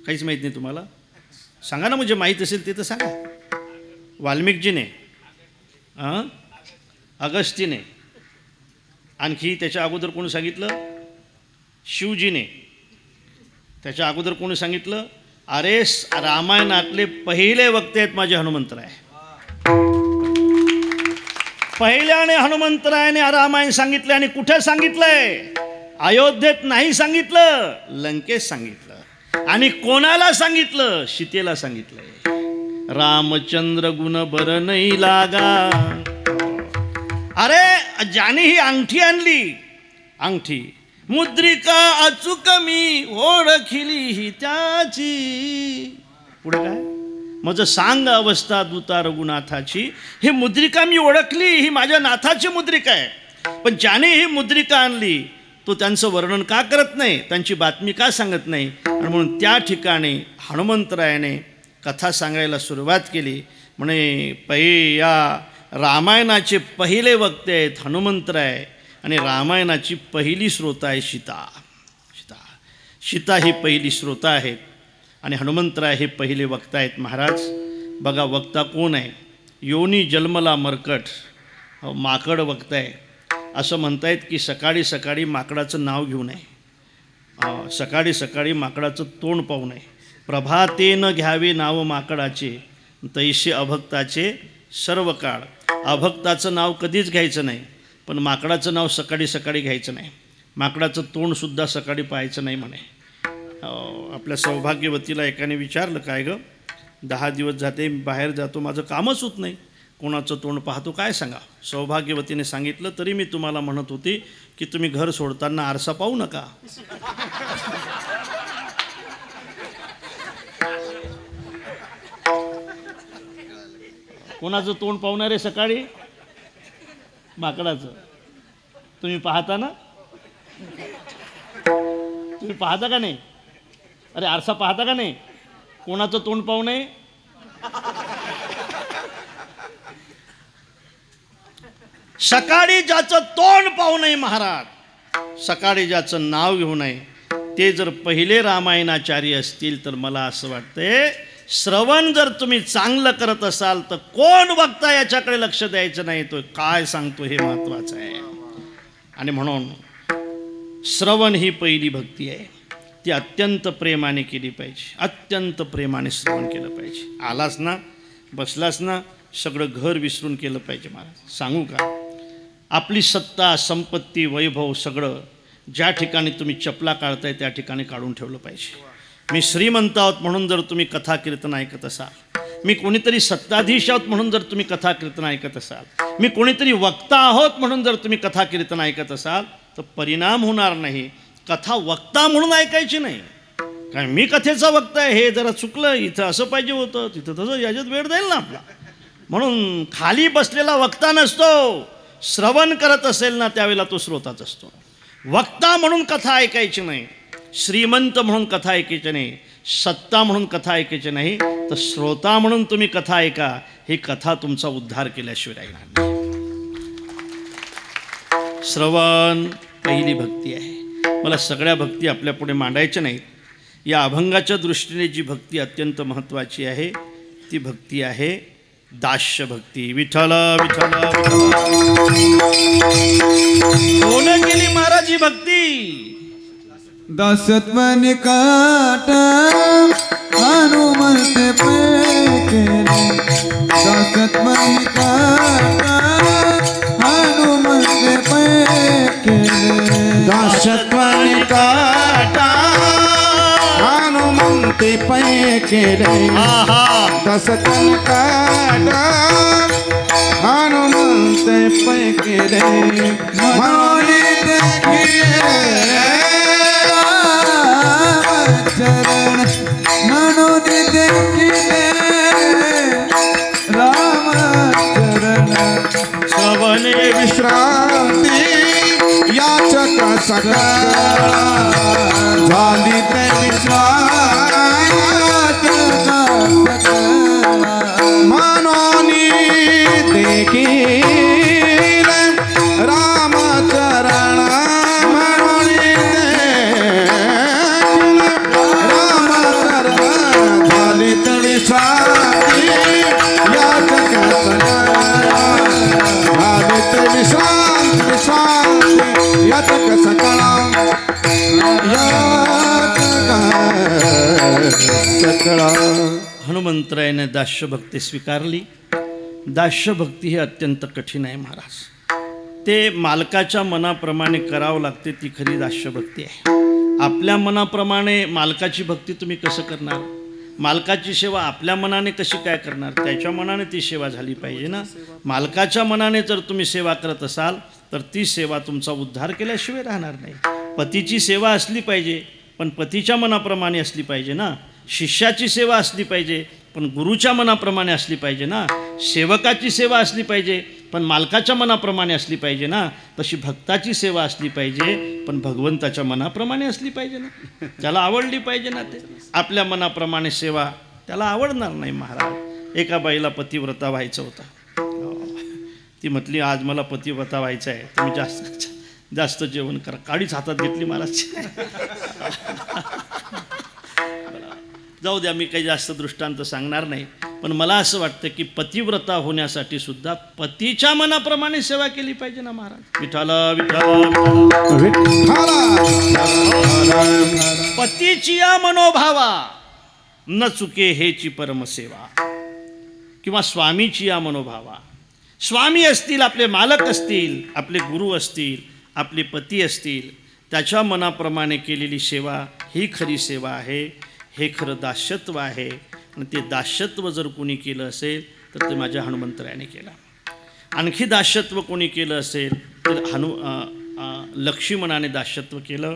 काहीच माहीत नाही तुम्हाला. सांगा ना, म्हणजे माहीत असेल ते तर सांगा. वाल्मिकजीने, अगस्तीने, आणखी त्याच्या अगोदर कोणी सांगितलं, शिवजीने. त्याच्या अगोदर कोणी सांगितलं, अरे रामायणातले पहिले वक्ते आहेत माझे हनुमंतराय. पहिल्याने हनुमंतरायाने रामायण सांगितले. आणि कुठे सांगितलंय, अयोध्येत नाही सांगितलं, लंकेत सांगितलं. आणि कोणाला सांगितलं, सीतेला सांगितलंय. रामचंद्र गुण बर नाही लागा. अरे ज्याने ही अंगठी आणली, अंगठी मुद्रिका अचूक मी ओळखली ही त्याची. पुढे काय, मज सांग अवस्था दूता रघुनाथाची. ही मुद्रिका मी ओळखली, ही माझ्या नाथाची मुद्रिका आहे. पण ज्याने ही मुद्रिका आणली तो त्यांचं वर्णन का करत नाही, त्यांची बातमी का सांगत नाही. आणि म्हणून त्या ठिकाणी हनुमंतरायाने कथा सांगायला सुरुवात केली. म्हणे या रामायणाचे पहिले वक्ते आहेत हनुमंतराय आणि रामायणाची पहिली श्रोता आहे सीता. सीता ही पहिली श्रोता आहेत आणि हनुमंतराय हे पहिले वक्ता आहेत. महाराज बघा वक्ता कोण आहे. योनी जन्मला मरकट, माकड वक्ता आहे. असं म्हणतायत की सकाळी सकाळी माकडाचं नाव घेऊ नये, सकाळी सकाळी माकडाचं तोंड पाहू नये. प्रभातेनं घ्यावे नाव माकडाचे, तैसे अभक्ताचे सर्व काळ. अभक्ताचं नाव कधीच घ्यायचं नाही, पण माकडाचं नाव सकाळी सकाळी घ्यायचं नाही. माकडाचं तोंडसुद्धा सकाळी पाहायचं नाही म्हणे. आपल्या सौभाग्यवतीला एकाने विचारलं, काय गं 10 दिवस जाते बाहेर जातो, माझं कामच होत नाही, कोणाचं तोंड पाहतो काय सांगा. सौभाग्यवतीने सांगितलं, तरी मी तुम्हाला म्हणत होती की तुम्ही घर सोडताना आरसा पाहू नका. कोणाचं तोंड पाहणार आहे सकाळी? माकडाचं. तुम्ही पाहता ना? तुम्ही पाहता का नाही? अरे आरसा पाहता का नाही? कोणाचं तोंड पाहू नये. सकाळी ज्याचं तोंड पाहू नये महाराज, सकाळी ज्याचं नाव घेऊ नये, ते जर पहिले रामायणाचार्य असतील तर मला असं वाटतंय श्रवण जर तुम्ही चांगलं करत असाल तर कोण वक्ता याच्याकडे लक्ष द्यायचं नाही, तो काय सांगतो हे महत्त्वाचं आहे. आणि म्हणून श्रवण ही पहिली भक्ती आहे, ती अत्यंत प्रेमाने केली पाहिजे. अत्यंत प्रेमाने श्रवण केलं पाहिजे. आलास ना, बसलास ना, सगळं घर विसरून केलं पाहिजे. महाराज सांगू का, आपली सत्ता संपत्ती वैभव सगळं ज्या ठिकाणी तुम्ही चपला काढताय त्या ठिकाणी काढून ठेवलं पाहिजे. मी श्रीमंत आहोत म्हणून जर तुम्ही कथा कीर्तन ऐकत असाल, मी कोणीतरी सत्ताधीश आहोत म्हणून जर तुम्ही कथा कीर्तन ऐकत असाल, मी कोणीतरी वक्ता आहोत म्हणून जर तुम्ही कथा कीर्तन ऐकत असाल तर परिणाम होणार नाही. कथा वक्ता म्हणून ऐकायची नाही. कारण मी कथेचा वक्ता आहे हे जरा चुकलं, इथं असं पाहिजे होतं, तिथं तसं, याच्यात वेळ जाईल ना आपला. म्हणून खाली बसलेला वक्ता नसतो, श्रवण करत असेल ना त्यावेळेला तो श्रोताच असतो. वक्ता म्हणून कथा ऐकायची नाही, श्रीमंत म्हणून कथा ऐकायची नाही, सत्ता म्हणून कथा ऐकायची नाही, तर श्रोता म्हणून तुम्ही कथा ऐका. ही कथा तुमचा उद्धार केल्याशिवाय राहणार नाही. श्रवण पहिली भक्ती आहे. मला सगळ्या भक्ती आपल्या पुढे मांडायच्या नाहीत. या अभंगाच्या दृष्टीने जी भक्ती अत्यंत महत्त्वाची आहे ती भक्ती आहे दास्य भक्ती. विठ्ठल विठ्ठल कोण केली महाराज ही भक्ती? दासत्व निकाट हनुमंत केले, दासत्व निकाट हनुमंत केले, दासत्व निकाट हनुमंते पै केले, दासत्व निकाट हनुमंते पै केले, मनोनी चरण म्हणून देखिले राम चरण. श्रवणे विश्रांती याचक सकाळ झाली ते विश्रांती मनोनी देखील रामचरण, मनोनी रामचरण झाली ते विश्रांती याचक विश्रांती विश्रांती याचक सकळा सकळा. हनुमंतरायाने दास्य भक्ती स्वीकारली. दास्य भक्ती ही अत्यंत कठीण आहे महाराज. ते मालकाच्या मनाप्रमाणे करावं लागते, ती खरी दास्य भक्ती आहे. आपल्या मनाप्रमाणे मालकाची भक्ती तुम्ही कसं करणार? मालकाची सेवा आपल्या मनाने कशी काय करणार? त्याच्या मनाने ती सेवा झाली पाहिजे ना. मालकाच्या मनाने जर तुम्ही सेवा करत असाल तर ती सेवा तुमचा उद्धार केल्याशिवाय राहणार नाही. पतीची सेवा असली पाहिजे पण पतीच्या मनाप्रमाणे असली पाहिजे ना. शिष्याची सेवा असली पाहिजे पण गुरुच्या मनाप्रमाणे असली पाहिजे ना. सेवकाची सेवा असली पाहिजे पण मालकाच्या मनाप्रमाणे असली पाहिजे ना. तशी भक्ताची सेवा असली पाहिजे पण भगवंताच्या मनाप्रमाणे असली पाहिजे ना. त्याला आवडली पाहिजे ना. ते आपल्या मनाप्रमाणे सेवा त्याला आवडणार नाही. महाराज एका बाईला पतिव्रता व्हायचं होतं. ती म्हटली आज मला पतिव्रता व्हायचं आहे, तुम्ही जास्त जास्त जेवण करा. काडीच हातात घेतली महाराज. जाऊ द्या, मी काही जास्त दृष्टांत सांगणार नाही. पण मला असं वाटतं की पतिव्रता होण्यासाठी सुद्धा पतीच्या मनाप्रमाणे सेवा केली पाहिजे ना महाराज. विठाला पतीची या मनोभावा न चुके हेची परमसेवा. किंवा स्वामीची या मनोभावा. स्वामी असतील, आपले मालक असतील, आपले गुरु असतील, आपले पती असतील, त्याच्या मनाप्रमाणे केलेली सेवा ही खरी सेवा आहे. हे खरं दास्यत्व आहे. आणि ते दास्यत्व जर कोणी केलं असेल तर ते माझ्या हनुमंतरायाने केलं. आणखी दास्यत्व कोणी केलं असेल तर लक्ष्मणाने दास्यत्व केलं.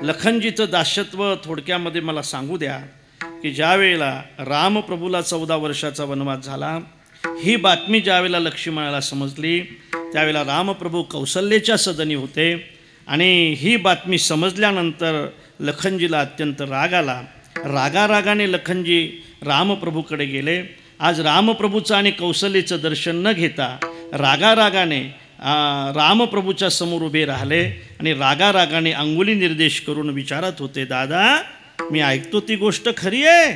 लखनजीचं दास्यत्व थोडक्यामध्ये मला सांगू द्या की ज्या वेळेला रामप्रभूला 14 वर्षाचा वनवास झाला, ही बातमी ज्यावेळेला लक्ष्मणाला समजली त्यावेळेला रामप्रभू कौसल्याच्या सदनी होते. आणि ही बातमी समजल्यानंतर लखनजीला अत्यंत राग आला. रागारागाने लखनजी रामप्रभूकडे गेले. आज रामप्रभूचं आणि कौसल्याचं दर्शन न घेता रागारागाने रामप्रभूच्या समोर उभे राहिले आणि रागारागाने अंगुली निर्देश करून विचारत होते, दादा मी ऐकतो ती गोष्ट खरी आहे?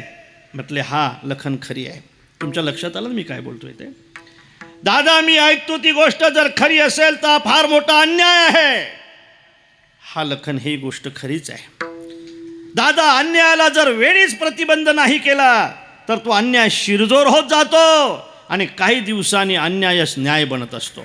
म्हटले हा लखन खरी आहे. तुमच्या लक्षात आलं मी काय बोलतोय ते? दादा मी ऐकतो ती गोष्ट जर खरी असेल तर फार मोठा अन्याय आहे. हा लखन ही गोष्ट खरीच आहे. दादा अन्यायाला जर वेळीच प्रतिबंध नाही केला तर तो अन्याय शिरजोर होत जातो आणि काही दिवसांनी अन्यायच न्याय बनत असतो.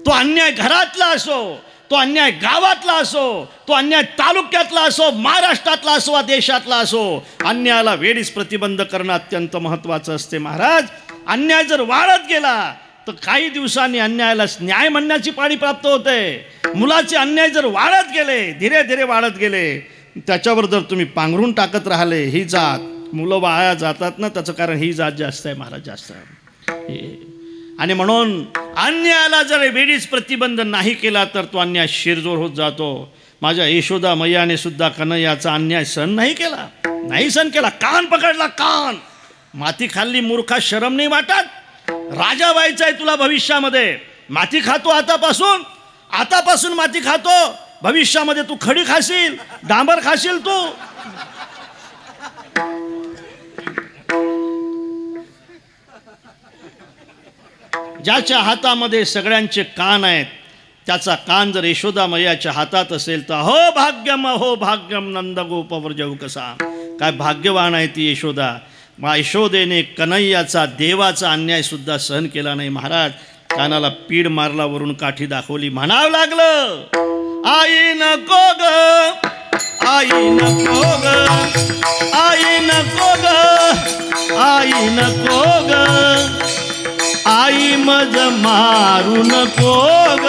तो अन्याय घरातला असो, तो अन्याय गावातला असो, तो अन्याय तालुक्यातला असो, महाराष्ट्रातला असो वा देशातला असो, अन्यायाला वेळीच प्रतिबंध करणं अत्यंत महत्त्वाचं असते महाराज. अन्याय जर वाढत गेला तर काही दिवसांनी अन्यायाला न्याय म्हणण्याची पाळी प्राप्त होते. मुलाचे अन्याय जर वाढत गेले, धीरे धीरे वाढत गेले, त्याच्यावर जर तुम्ही पांघरून टाकत राहिले ही जात, मुलं वाया जातात ना, त्याचं कारण ही जात जास्त आहे महाराज, जास्त आहे. आणि म्हणून अन्यायाला जर वेळीच प्रतिबंध नाही केला तर तो अन्याय शिरजोर होत जातो. माझ्या यशोदा मैयाने सुद्धा कन्हैयाचा अन्याय सहन नाही केला, नाही सहन केला. कान पकडला, कान. माती खाल्ली मूर्खा, शरम नाही वाटत? राजा व्हायचा आहे तुला भविष्यामध्ये, माती खातो आतापासून, आतापासून माती खातो, भविष्यामध्ये तू खडी खाशील, डांबर खाशील तू. ज्याच्या हातामध्ये सगळ्यांचे कान आहेत त्याचा कान जर यशोदा मैयाच्या हातात असेल तर अहो भाग्यम नंदगोपवर्जव कसा. काय भाग्यवान आहे ती यशोदा. यशोदेने कन्हैयाचा, देवाचा अन्याय सुद्धा सहन केला नाही महाराज. कानाला पीड मारला, वरून काठी दाखवली, म्हणावं लागलं आई नको ग, आई नको ग, आई नको ग, आई नको ग, आई मज मारू नको ग.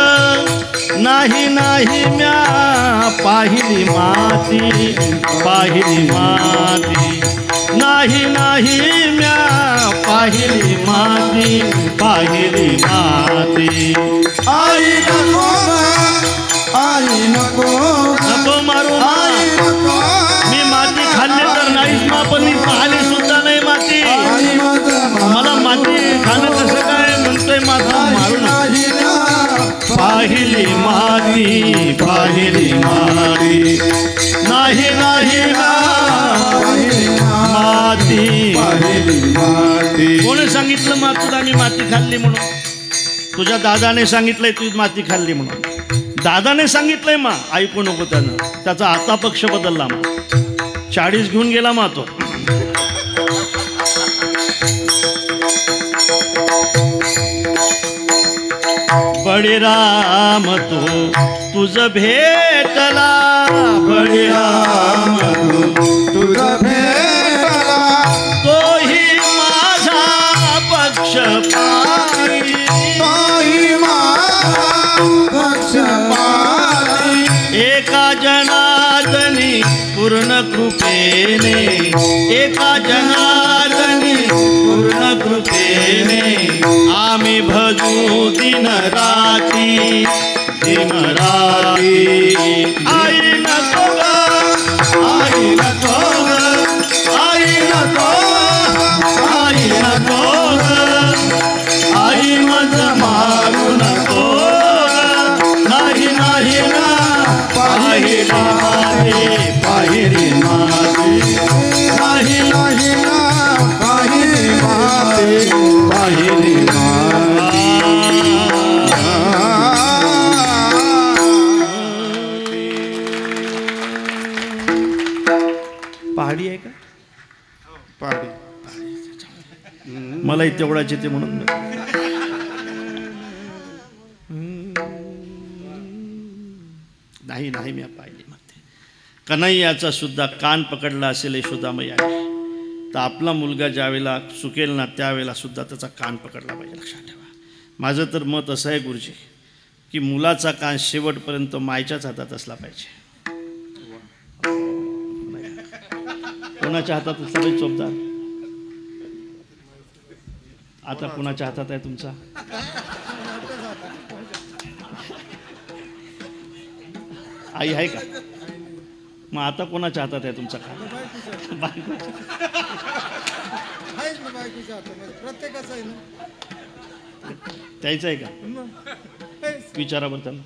नाही नाही म्या पाहिली माती, पाहिली माती, नाही नाही म्या पाहिली माती, पाहिली माती. आई नको आई नको नको मारू, आई नको. मी माती खाल्ली तर नाहीच मा, पण मी पाहिली सुद्धा नाही माती. मला माती खाणं कसं काय म्हणतोय, माता मारू नाही. पाहिली माती, पाहिली माती, नाही नाही माती, पाहिली माती. कोणी सांगितलं मा तुला मी माती खाल्ली म्हणून? तुझ्या दादाने सांगितलंय तू माती खाल्ली म्हणून. दादाने सांगितलंय मा, ऐकू नको त्यानं. त्याचा आता पक्ष बदलला मा, 40 घेऊन गेला मा तो. बळीराम तो तुझ भेटला, बळीराम तुझा भेटला, तोही माझा पक्षपाती, तोही माझा पक्षपाती. एका जनार्दनी पूर्ण कृपेने, एका जनार्दनी पूर्ण कृपेने आम्ही भजू दिन राती दिन राती आई नको ग आई नको ग आई नको आई नको आई मज मारू नको नाही नाही ना पाहिली पाहिली माती नाही नाही ना पाहिली माती पाहिली माती पहाडी आहे का पहाडी मलाही तेवढाच येते म्हणून नाही नाही मी पाहिली म्हणते. कन्हैयाचा सुद्धा कान पकडला असेल यशोदामयाने तर आपला मुलगा ज्यावेळेला चुकेल ना त्यावेळेला सुद्धा त्याचा कान पकडला पाहिजे. लक्षात ठेवा. माझं तर मत असं आहे गुरुजी की मुलाचा कान शेवटपर्यंत मायच्याच हातात असला पाहिजे. कोणाच्या हातात असला पाहिजे चोपदार? आता कोणाच्या हातात आहे तुमचा? आई आहे का? मग आता कोणाच्या हातात आहे तुमचा कान? त्याचं आहे का? विचारावर त्यांना.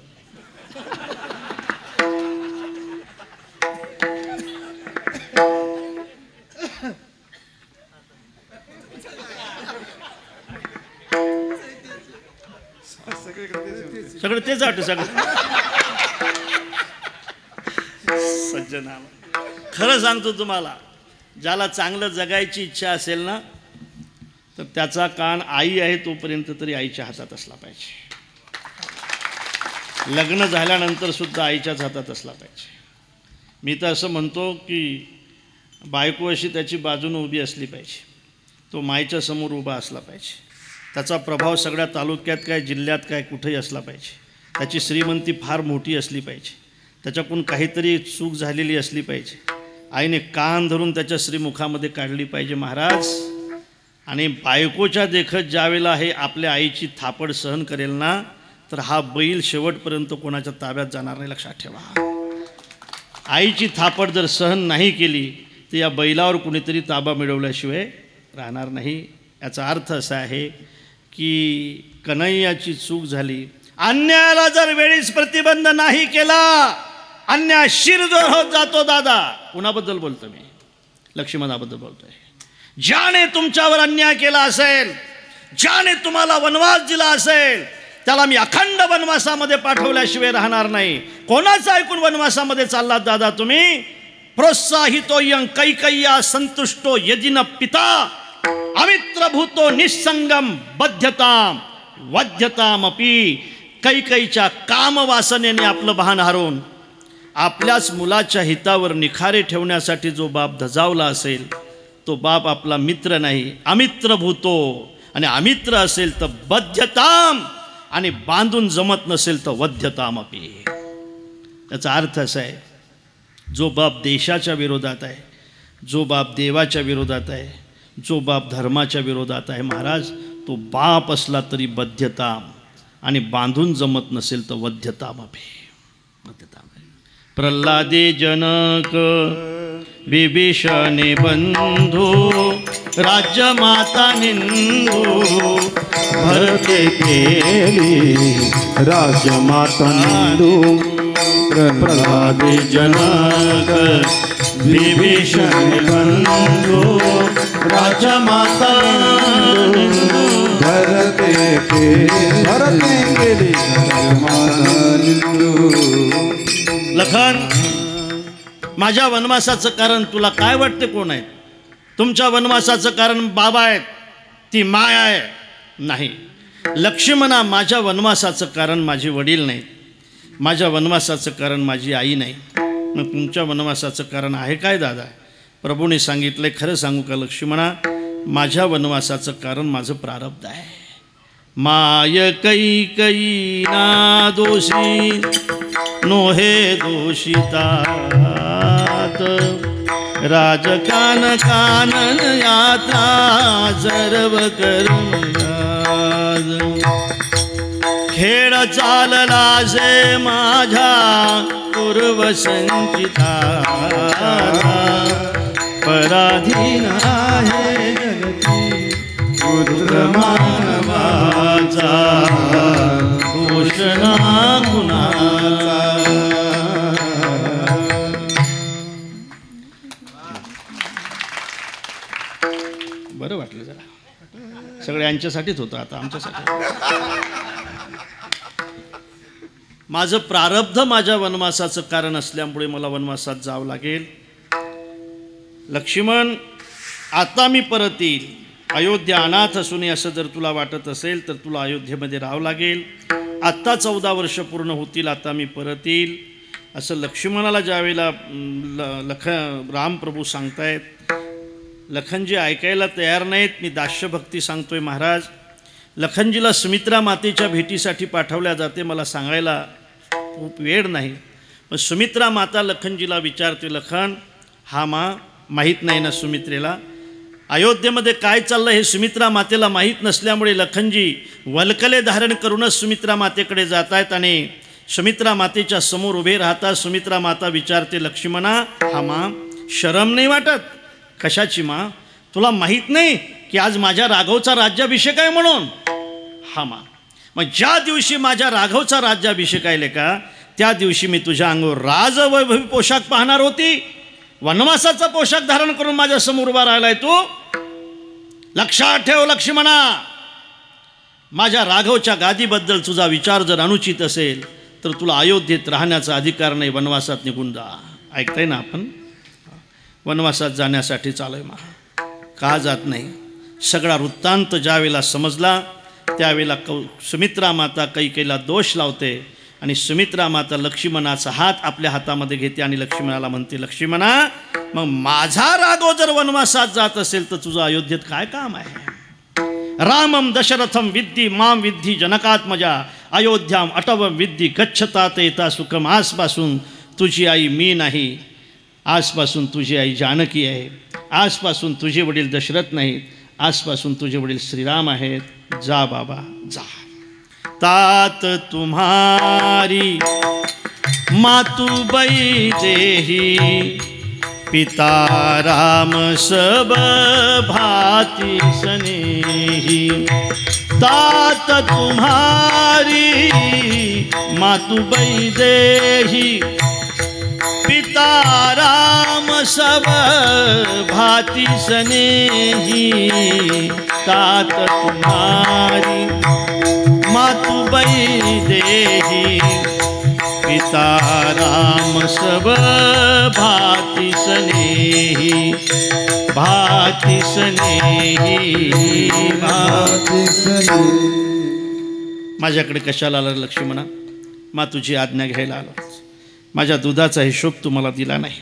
सगळं तेच वाटतं सगळं सज्जन. खरं सांगतो तुम्हाला, ज्याला चांगलं जगायची इच्छा असेल ना तर त्याचा कान आई आहे तोपर्यंत तरी आईच्या हातात असला पाहिजे. लग्न झाल्यानंतर सुद्धा आईच्याच हातात असला पाहिजे. मी तर असं म्हणतो की बायको अशी त्याची बाजूने उभी असली पाहिजे, तो माईच्या समोर उभा असला पाहिजे. त्याचा प्रभाव सगळ्या तालुक्यात काय जिल्ह्यात काय कुठेही असला पाहिजे. त्याची श्रीमंती फार मोठी असली पाहिजे, त्याच्याकडून काहीतरी चूक झालेली असली पाहिजे. आईने कान धरून त्याच्या श्रीमुखामध्ये काढली पाहिजे महाराज. आणि बायकोच्या देखत ज्यावेळेला हे आपल्या आईची थापड सहन करेल ना तर हा बैल शेवटपर्यंत कोणाच्या ताब्यात जाणार नाही. लक्षात ठेवा. आईची थापड जर सहन नाही केली तर या बैलावर कुणीतरी ताबा मिळवल्याशिवाय राहणार नाही. याचा अर्थ असा आहे की कन्हैयाची चूक झाली. अन्यायाला जर वेळीच प्रतिबंध नाही केला, अन्याय शिरजोर होत जातो. दादा कुणाबद्दल बोलतो मी? लक्ष्मणाबद्दल बोलतोय. ज्याने तुमच्यावर अन्याय केला असेल, ज्याने तुम्हाला वनवास दिला असेल, त्याला मी अखंड वनवासामध्ये पाठवल्याशिवाय राहणार नाही. कोणाचं ऐकून वनवासामध्ये चाललात दादा तुम्ही? प्रोत्साहितो यं कैकय्या संतुष्टो यदिन पिता अमित्रभूतो निस्संगम बध्यताम वध्यतामपि. कैकईच्या कामवासनेने आपलं भान हरवून आपल्याच मुलाच्या हितावर निखारे ठेवण्यासाठी जो बाप धजावला असेल तो बाप आपला मित्र नाही, अमित्र भूतो. आणि अमित्र असेल तर बध्यताम, आणि बांधून जमत नसेल तर वध्यतामपि. याचा अर्थ असा आहे, जो बाप देशाच्या विरोधात आहे, जो बाप देवाच्या विरोधात आहे, जो बाप धर्माच्या विरोधात आहे महाराज, तो बाप असला तरी बध्यताम, आणि बांधून जमत नसेल तर वध्यतामपि. वध्यताम. प्रल्हादे जनक विभीषणे बंधू राज्यमाता निंदू भरते केली राजमाता निंदू. प्रल्हादे जनक विभीषणे बंधू राज्यमाता भरते केली राजमाता निंदू. लखन, माझ्या वनवासाचं कारण तुला काय वाटते कोण आहे? तुमच्या वनवासाचं कारण बाबा आहेत, ती माय आहे? नाही. लक्ष्मणा, माझ्या वनवासाचं कारण माझे वडील नाहीत, माझ्या वनवासाचं कारण माझी आई नाही. मग तुमच्या वनवासाचं कारण आहे काय दादा? प्रभूने सांगितलं. खरं सांगू का लक्ष्मणा, माझ्या वनवासाचं कारण माझं प्रारब्ध आहे. माय कैकयी ना दोषी नोहे दोषितात राजकान कानन यात्रा सर्व कर्मयाज खेळ चालला जे माझ्या पूर्वसंचिता पराधीन आहे जगती पुत्र मानवाचा घोषणा कुणाचा. बरं वाटलं जरा, सगळे यांच्यासाठीच होतं, आता आमच्यासाठी. माझं प्रारब्ध माझ्या वनवासाचं कारण असल्यामुळे मला वनवासात जावं लागेल. लक्ष्मण, आता मी परत येईल. अयोध्या अनाथ असूनही असं जर तुला वाटत असेल तर तुला अयोध्येमध्ये राहावं लागेल. आत्ता 14 वर्ष पूर्ण होतील, आता मी परत येईल असं लक्ष्मणाला ज्यावेळेला रामप्रभू सांगतायत. लखनजी ऐकायला तयार नाहीत. मी दास्यभक्ती सांगतोय महाराज. लखनजीला सुमित्रा मातेच्या भेटीसाठी पाठवल्या जाते. मला सांगायला खूप वेळ नाही, पण सुमित्रा माता लखनजीला विचारते, लखन, हा माहीत नाही ना सुमित्रेला अयोध्येमध्ये काय चाललं हे सुमित्रा मातेला माहीत नसल्यामुळे लखनजी वल्कले धारण करूनच सुमित्रा मातेकडे जात आहेत आणि सुमित्रा मातेच्या समोर उभे राहतात. सुमित्रा माता विचारते, लक्ष्मणा, हा शरम नाही वाटत? कशाची माँ? तुला माहीत नाही की आज माझ्या राघवचा राज्याभिषेक आहे म्हणून? हा मग ज्या दिवशी माझ्या राघवचा राज्याभिषेक आहे का त्या दिवशी मी तुझ्या अंगावर राजवैभवी पोशाख पाहणार होती. वनवासाचा पोशाख धारण करून माझ्या समोर उभा राहिलाय तू. लक्षात ठेव लक्ष्मणा, माझ्या राघवच्या गादीबद्दल तुझा विचार जर अनुचित असेल तर तुला अयोध्येत राहण्याचा अधिकार नाही. वनवासात निघून जा. ऐकताय ना आपण? वनवासात जाण्यासाठी चालू आहे. का जात नाही? सगळा वृत्तांत ज्यावेळेला समजला त्यावेळेला सुमित्रा माता कैकेयीला दोष लावते आणि सुमित्रा माता लक्ष्मणाचा हात आपल्या हातामध्ये घेते आणि लक्ष्मणाला म्हणते, लक्ष्मणा, मग माझा राघव जर वनवासात जात असेल तर तुझं अयोध्येत काय काम आहे? रामम दशरथम विद्धी माम विद्धी जनकात्मजा अयोध्याम अटवम विद्धी गच्छतात येता सुखम. आजपासून तुझी आई मी नाही, आजपासून तुझी आई जानकी आहे. आजपासून तुझे वडील दशरथ नाहीत, आजपासून तुझे वडील श्रीराम आहेत. जा बाबा जा. तात तुम्हारी मातुबाई देही पिता राम सब भाती स्नेही. तात तुम्हारी मातुबाई देही पिता राम सब भाती स्नेही. तात तुम्हारी मातुबाई देही पिता राम सब भाती स्नेही. भाती स्नेही भाती स्नेही. माझ्याकडे कशाला आला लक्ष्मणा? मा तुझी आज्ञा घ्यायला आलो. माझ्या दुधाचा हिशोब तू मला दिला नाही.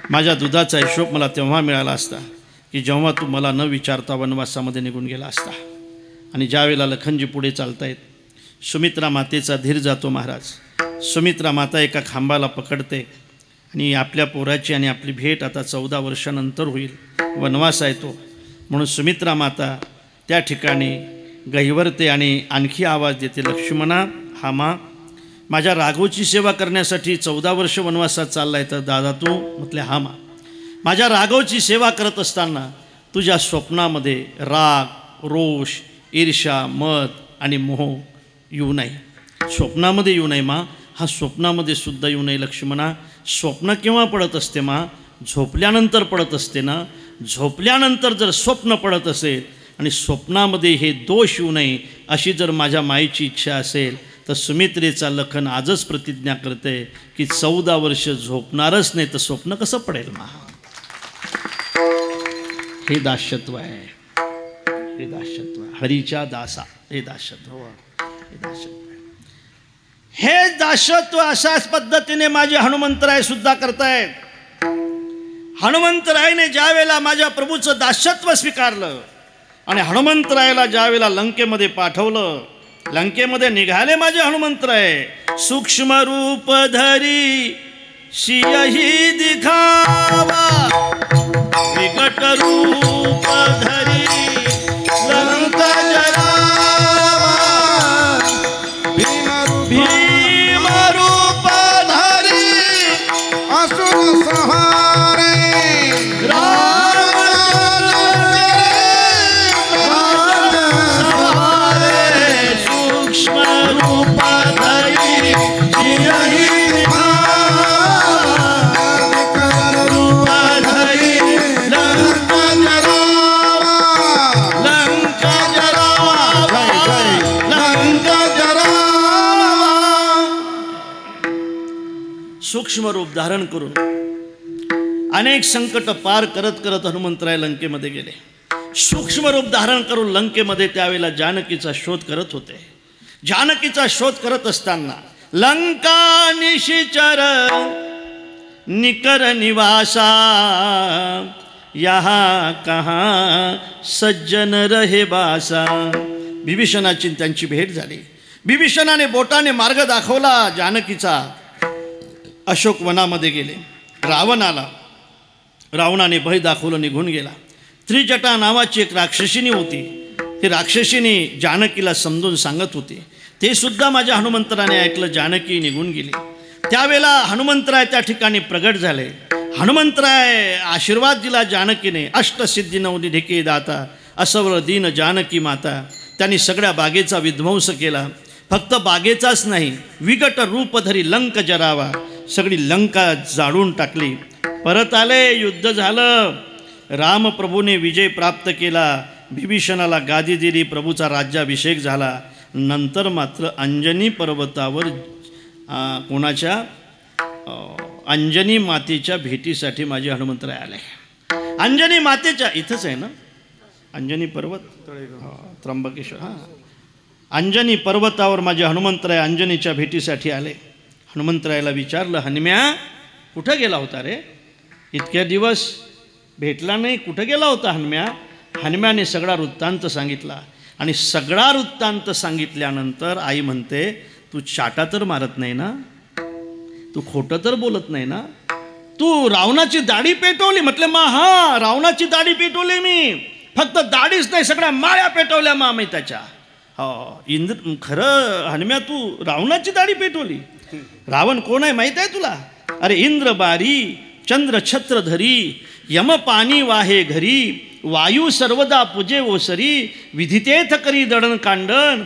माझ्या दुधाचा हिशोब मला तेव्हा मिळाला असता की जेव्हा तू मला न विचारता वनवासामध्ये निघून गेला असता. आणि ज्यावेळेला लखनजी पुढे चालतायत सुमित्रा मातेचा धीर जातो महाराज. सुमित्रा माता एका खांबाला पकडते आणि आपल्या पोराची आणि आपली भेट आता 14 वर्षानंतर होईल. वनवास आहे तो, म्हणून सुमित्रा माता त्या ठिकाणी गहिवरते आणि आणखी आवाज देते, लक्ष्मणा, हा माझ्या राघवची सेवा करण्यासाठी 14 वर्ष वनवासात चाललाय तर दादा तू? म्हटले, हा माझ्या राघवची सेवा करत असताना तुझ्या स्वप्नामध्ये राग, रोष, ईर्ष्या, मद आणि मोह येऊ नये. स्वप्नामध्ये येऊ नये हा स्वप्नामध्ये सुद्धा येऊ नये लक्ष्मणा. स्वप्न केव्हा पडत असते झोपल्यानंतर पडत असते ना. झोपल्यानंतर जर स्वप्न पडत असेल आणि स्वप्नामध्ये हे दोष येऊ नये अशी जर माझ्या माईची इच्छा असेल तर सुमित्रेचा लखन आजच प्रतिज्ञा करते की 14 वर्ष झोपणारच नाही तर स्वप्न कसं पडेल हे दास्यत्व आहे. हे दास्यत्व हरीच्या दासा. हे दास्यत्व हे दास्यत्व हे दास्यत्व अशाच पद्धतीने माझे हनुमंतराय सुद्धा करतायत. हनुमंतरायने ज्या वेळेला माझ्या प्रभूचं दास्यत्व स्वीकारलं आणि हनुमंतरायला ज्या वेळेला लंकेमध्ये पाठवलं, लंकेमध्ये निघाले माझे हनुमंतराय. सूक्ष्म रूप धरी सियही दिखावा विकट रूप धरी लंका जरावा भीम रूप धरी असुर संहारे सूक्ष्म रूप धरी सूक्ष्म रूप धारण करून अनेक संकट पार करत करत हनुमंतराय लंकेमध्ये गेले. सूक्ष्म रूप धारण करून लंकेमध्ये त्यावेळेला जानकीचा शोध करत होते. जानकीचा शोध करत असताना लंका निशिचर निकर निवासा यहाँ कहाँ सज्जन रहे बासा. विभीषणाची त्यांची भेट झाली. विभीषणाने बोटाने मार्ग दाखवला जानकीचा. अशोक वनामध्ये गेले. रावण आला. रावणाने भय दाखवलं, निघून गेला. त्रिजटा नावाची एक राक्षसिनी होती. ती राक्षसिनी जानकीला समजून सांगत होती. ते सुद्धा माझ्या हनुमंतराने ऐकलं. जानकी निघून गेली. त्यावेळेला हनुमंतराय त्या ठिकाणी प्रगट झाले. हनुमंतराय आशीर्वाद दिला जानकीने. अष्टसिद्धी नवनिधिके दाता असवर दीन जानकी माता. त्यांनी सगळ्या बागेचा विध्वंस केला. फक्त बागेचाच नाही, विकट रूप धरी लंक जरावा, सगळी लंका जाळून टाकली. परत आले. युद्ध झालं. रामप्रभूने विजय प्राप्त केला. विभीषणाला गादी दिली. प्रभूचा राज्याभिषेक झाला. नंतर मात्र अंजनी पर्वतावर कोणाच्या अंजनी मातेच्या भेटीसाठी माझे हनुमंतराय आले. अंजनी मातेच्या इथंच आहे ना अंजनी पर्वत, त्र्यंबकेश्वर. हां, अंजनी पर्वतावर माझे हनुमंतराय अंजनीच्या भेटीसाठी आले. हनुमंतरायाला विचारलं, हनुम्या कुठं गेला होता रे? इतक्या दिवस भेटला नाही, कुठं गेला होता हनुम्या? हनुम्याने सगळा वृत्तांत सांगितला. आणि सगळा वृत्तांत सांगितल्यानंतर आई म्हणते, तू चाटा तर मारत नाही ना? तू खोटं तर बोलत नाही ना? तू रावणाची दाढी पेटवली? म्हटलं मा हां, रावणाची दाढी पेटवली मी. फक्त दाढीच नाही, सगळ्या माळ्या पेटवल्या मा मी त्याच्या. हो इंद्र, खरं हनुम्या तू रावणाची दाढी पेटवली? रावण कोण आहे माहीत आहे तुला? अरे इंद्र बारी, चंद्र छत्रधरी, यम पाणी वाहे घरी, वायू सर्वदा पूजे ओसरी, विधितेथ करी दडण कांडण,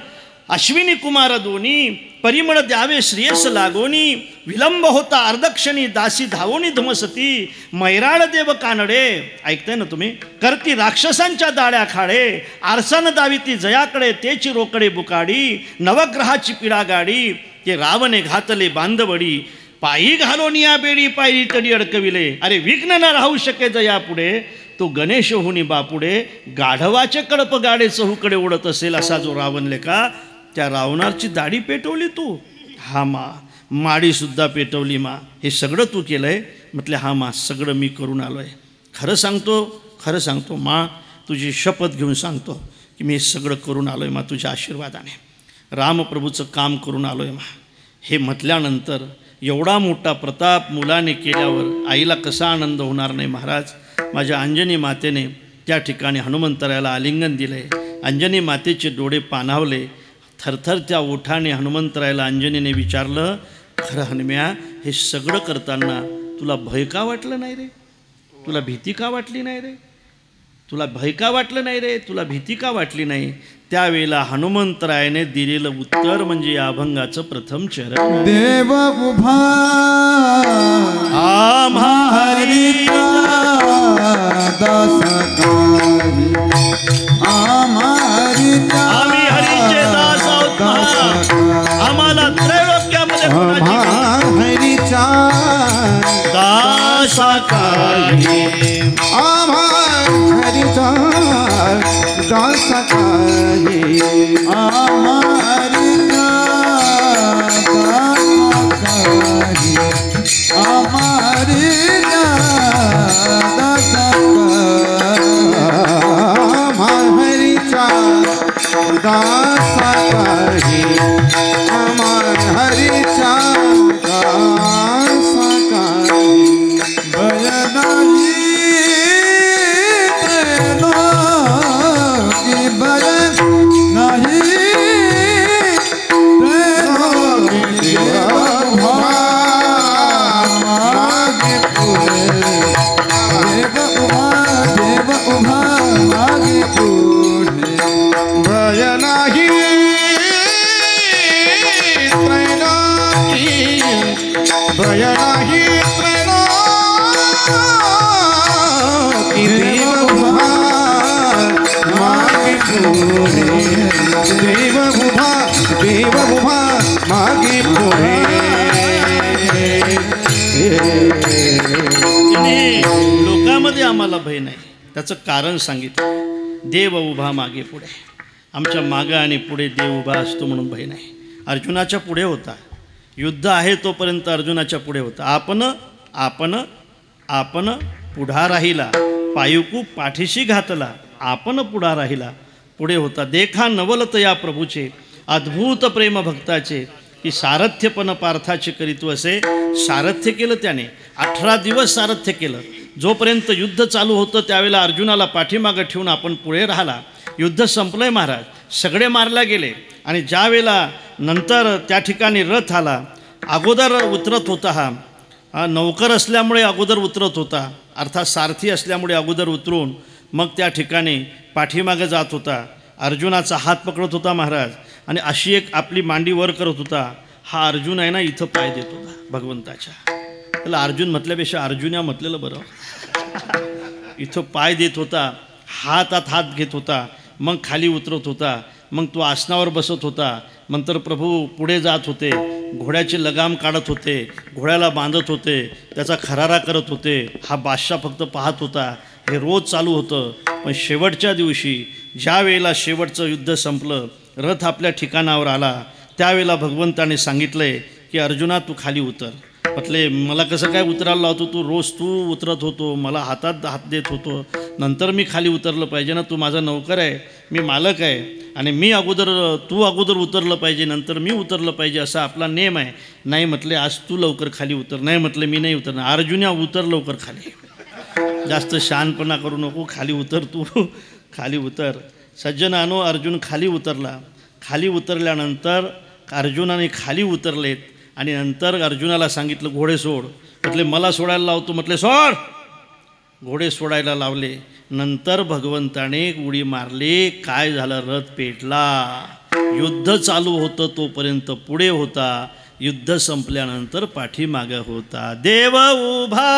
अश्विनी कुमार दोनी, परिमळ द्यावे श्रेयस लागोनी, विलंब होता अर्धक्षणी दासी धावोनी धुमसती, मैराळ देव कानडे. ऐकताय ना तुम्ही? करती राक्षसांच्या दाड्या खाडे, आरसान दाविती जयाकडे, तेची रोकडे बुकाडी, नवग्रहाची पिढा गाडी, ते रावणे घातले बांधवडी, पायी घालोनी या बेडी पायी तडी अडकविले. अरे विघ्न न राहू शके जया पुढे, तो गणेश होनी बापुडे, गाढवाचे कडप गाडे चहूकडे उडत असेल असा जो रावण लेका, त्या रावणाची दाढी पेटवली तू? हा मा, माडीसुद्धा पेटवली मा. हे सगळं तू केलं आहे? म्हटलं हा मा, सगळं मी करून आलो आहे. खरं सांगतो मा, तुझी शपथ घेऊन सांगतो की मी हे सगळं करून आलो आहे मा, तुझ्या आशीर्वादाने. रामप्रभूचं काम करून आलो आहे मा. हे म्हटल्यानंतर एवढा मोठा प्रताप मुलाने केल्यावर आईला कसा आनंद होणार नाही महाराज. माझ्या अंजनी मातेने त्या ठिकाणी हनुमंतरायाला आलिंगन दिले. अंजनी मातेचे डोळे पाणावले. थरथर त्या ओठाने हनुमंतरायाला अंजनीने विचारलं, खरं हनुम्या, हे सगळं करताना तुला भय का वाटलं नाही रे? तुला भीती का वाटली नाही रे? तुला भय का वाटलं नाही रे? तुला भीती का वाटली नाही? त्यावेळेला हनुमंतरायाने दिलेलं उत्तर म्हणजे या अभंगाचं प्रथम चरण. देव उभा आम्हा हरीचा दास काही, आम्ही हरीचे दास आहोत महाराज. आम्हाला त्रैलोक्यामध्ये हरीचा दास काही, हरीचा दास काही, दास काही, भय नाही त्रैलोकी देवभुवा मागे पुढे देवभुवा मागे पुढे लोकांमध्ये आम्हाला भय नाही. त्याचं कारण सांगितलं. देव उभा मागे पुढे. आमच्या मागं आणि पुढे देव उभा असतो म्हणून भय नाही. अर्जुनाच्या पुढे होता. युद्ध आहे तोपर्यंत अर्जुनाच्या पुढे होता. आपण पुढा राहिला. पायुकू पाठीशी घातला. आपण पुढा राहिला. पुढे होता. देखा नवलत या प्रभूचे अद्भुत प्रेम भक्ताचे की सारथ्यपण पार्थाचे करीतू असे. सारथ्य केलं त्याने. 18 दिवस सारथ्य केलं. जोपर्यंत युद्ध चालू होतं त्यावेळेला अर्जुनाला पाठीमागं ठेवून आपण पुढे राहिला. युद्ध संपलंय महाराज. सगळे मारला गेले. आणि ज्या वेळेला नंतर त्या ठिकाणी रथ आला. अगोदर उतरत होता हा नौकर असल्यामुळे अगोदर उतरत होता. अर्थात सारथी असल्यामुळे अगोदर उतरून मग त्या ठिकाणी पाठीमागं जात होता. अर्जुनाचा हात पकडत होता महाराज. आणि अशी एक आपली मांडी वर करत होता. हा अर्जुन आहे ना इथं पाय देत होता भगवंताच्या. त्याला अर्जुन म्हटल्यापेक्षा अर्जुन्या म्हटलेलं बरं. इथं पाय देत होता. हातात हात घेत होता. मग खाली उतरत होता. मग तो आसनावर बसत होता. नंतर प्रभू पुढे जात होते. घोड्याचे लगाम काढत होते. घोड्याला बांधत होते. त्याचा खरारा करत होते. हा बादशाह फक्त पाहत होता. हे रोज चालू होतं. पण शेवटच्या दिवशी ज्या वेळेला शेवटचं युद्ध संपलं, रथ आपल्या ठिकाणावर आला, त्यावेळेला भगवंताने सांगितलंय की अर्जुना तू खाली उतर. म्हटले मला कसं काय उतरायला लावतो तू? रोज तू उतरत होतो. मला हातात हात देत होतो. नंतर मी खाली उतरलं पाहिजे ना. तू माझा नौकर आहे. मी मालक आहे. आणि तू अगोदर उतरलं पाहिजे. नंतर मी उतरलं पाहिजे असा आपला नेम आहे. नाही म्हटले आज तू लवकर खाली उतर. नाही म्हटलं मी नाही उतरणार. अर्जुन्या उतर लवकर खाली. जास्त शहाणपणा करू नको. खाली उतर तू. खाली उतर. सज्जनानो अर्जुन खाली उतरला. खाली उतरल्यानंतर अर्जुनाने खाली उतरलेत. आणि नंतर अर्जुनाला सांगितलं घोडे सोड. म्हटले मला सोडायला लावतो. म्हटले सोड. घोडे सोडायला लावले. नंतर भगवंताने उडी मारली. काय झालं? रथ पेटला. युद्ध चालू होतं तोपर्यंत पुढे होता. युद्ध संपल्यानंतर पाठीमागे होता. देव उभा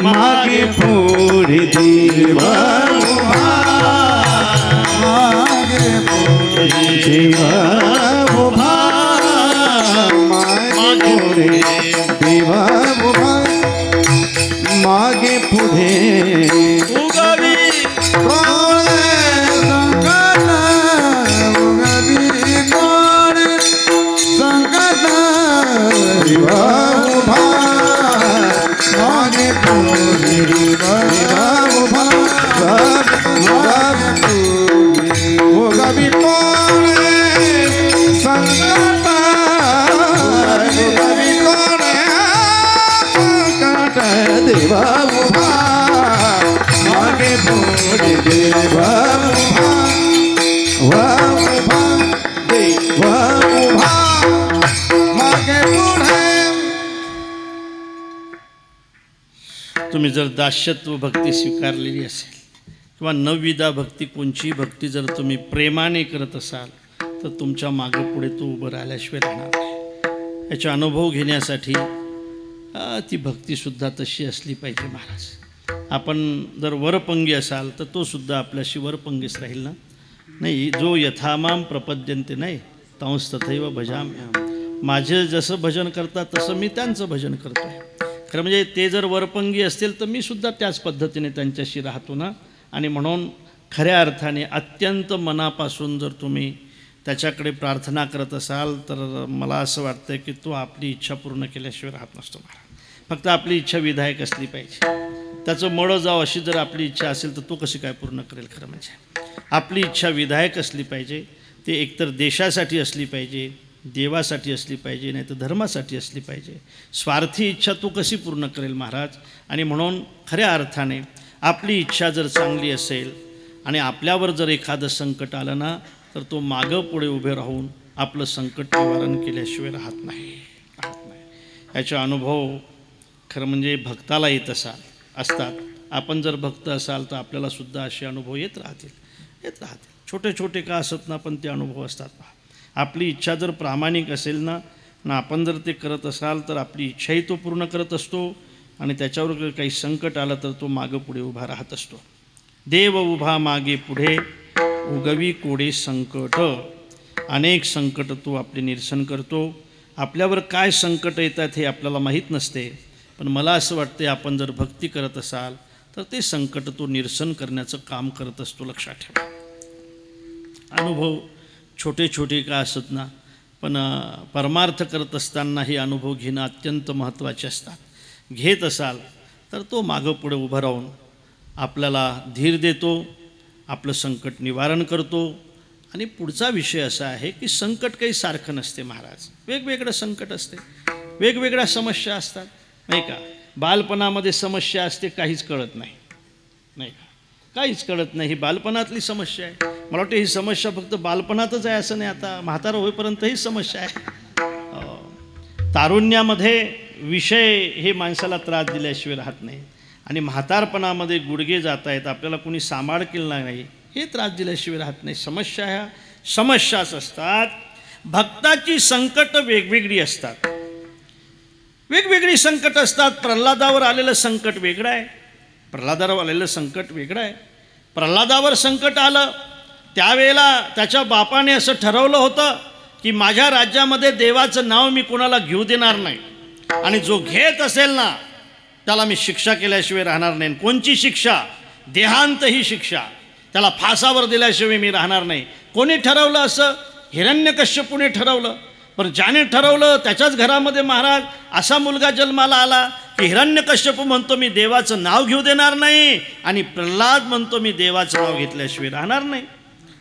मागे पुढे देव उभा मागे पुढे देव उभा मागे पुढे देव उभा मागे पुढे उगवी देवा उभा मागे पुढे देवा उभा देवा उभा मागे पुढे. तुम्ही जर दास्यत्व भक्ती स्वीकारलेली असेल किंवा नवविधा भक्ती, कोणची भक्ती जर तुम्ही प्रेमाने करत असाल तर तुमच्या मागं पुढे तो उभं राहिल्याशिवाय राहणार नाही. याचा अनुभव घेण्यासाठी ती भक्तीसुद्धा तशी असली पाहिजे महाराज. आपण जर वरपंगी असाल तर तो सुद्धा आपल्याशी वरपंगीच राहील ना. नाही जो यथामाम प्रपद्यन्ते नाही तंस तथैव भजाम्यहम्. माझे जसं भजन करतात तसं मी त्यांचं भजन करतो आहे. खरं म्हणजे ते जर वरपंगी असतील तर मी सुद्धा त्याच पद्धतीने त्यांच्याशी राहतो ना. आणि म्हणून खऱ्या अर्थाने अत्यंत मनापासून जर तुम्ही त्याच्याकडे प्रार्थना करत असाल तर मला असं वाटतं की तो आपली इच्छा पूर्ण केल्याशिवाय राहत नसतो महाराज. फक्त आपली इच्छा विधायक असली पाहिजे. त्याचं मळं जावं अशी जर आपली इच्छा असेल तर तो कशी काय पूर्ण करेल? खरं म्हणजे आपली इच्छा विधायक असली पाहिजे. ते एकतर देशासाठी असली पाहिजे, देवासाठी असली पाहिजे, नाही तर धर्मासाठी असली पाहिजे. स्वार्थी इच्छा तो कशी पूर्ण करेल महाराज? आणि म्हणून खऱ्या अर्थाने आपली इच्छा जर चांगली असेल आणि आपल्यावर जर एखादं संकट आलं ना तर तो मागं पुढे उभे राहून आपलं संकट निवारण केल्याशिवाय राहत नाही. याचा अनुभव खरं म्हणजे भक्ताला येत असतात. आपण जर भक्त असाल तर आपल्यालासुद्धा असे अनुभव येत राहतील. छोटे छोटे का असत ना पण ते अनुभव असतात. आपली इच्छा जर प्रामाणिक असेल ना ना आपण जर ते करत असाल तर आपली इच्छाही तो पूर्ण करत असतो आणि त्याच्यावर काही संकट आलं तर तो मागं पुढे उभा राहत असतो. देव उभा मागे पुढे उगवी कोडे संकट. अनेक संकट तो आपले निरसन करतो. आपल्यावर काय संकट येतात हे आपल्याला माहीत नसते, पण मला असं वाटते आपण जर भक्ती करत असाल तर ते संकट तो निरसन करण्याचं काम करत असतो. लक्षात ठेवा. अनुभव छोटे छोटे का असत ना, पण परमार्थ करत असताना हे अनुभव घेणं अत्यंत महत्त्वाचे असतात. घेत असाल तर तो मागं पुढे उभं राहून आपल्याला धीर देतो, आपलं संकट निवारण करतो. आणि पुढचा विषय असा आहे की संकट काही सारखं नसते महाराज. वेगवेगळं संकट असते, वेगवेगळ्या समस्या असतात, नाही का. बालपणामध्ये समस्या असते, काहीच कळत नाही, नाही का, काहीच कळत नाही. ही बालपणातली समस्या आहे. मला वाटतं ही समस्या फक्त बालपणातच आहे असं नाही, आता म्हातारं होईपर्यंत ही समस्या आहे. तारुण्यामध्ये विषय हे माणसाला त्रास दिल्याशिवाय राहत नाही, आणि म्हातारपणामध्ये गुडघे जात आहेत, आपल्याला कोणी सांभाळ केला नाही, हे त्रास दिल्याशिवाय राहत नाही. समस्या ह्या समस्याच असतात. भक्ताची संकट वेगवेगळी असतात, वेगवेगळी संकट असतात. प्रल्हादावर आलेलं संकट वेगळं आहे, प्रल्हादावर आलेलं संकट वेगळं आहे. प्रल्हादावर संकट आलं त्यावेळेला त्याच्या बापाने असं ठरवलं होतं की माझ्या राज्यामध्ये देवाचं नाव मी कोणाला घेऊ देणार नाही, आणि जो घेत असेल ना त्याला मी शिक्षा केल्याशिवाय राहणार नाही. कोणची शिक्षा? देहांत ही शिक्षा. त्याला फासावर दिल्याशिवाय मी राहणार नाही. कोणी ठरवलं असं? हिरण्यकश्यपूने ठरवलं. पण ज्याने ठरवलं त्याच्याच घरामध्ये महाराज असा मुलगा जन्माला आला की हिरण्यकश्यपू म्हणतो मी देवाचं नाव घेऊ देणार नाही, आणि प्रल्हाद म्हणतो मी देवाचं नाव घेतल्याशिवाय राहणार नाही.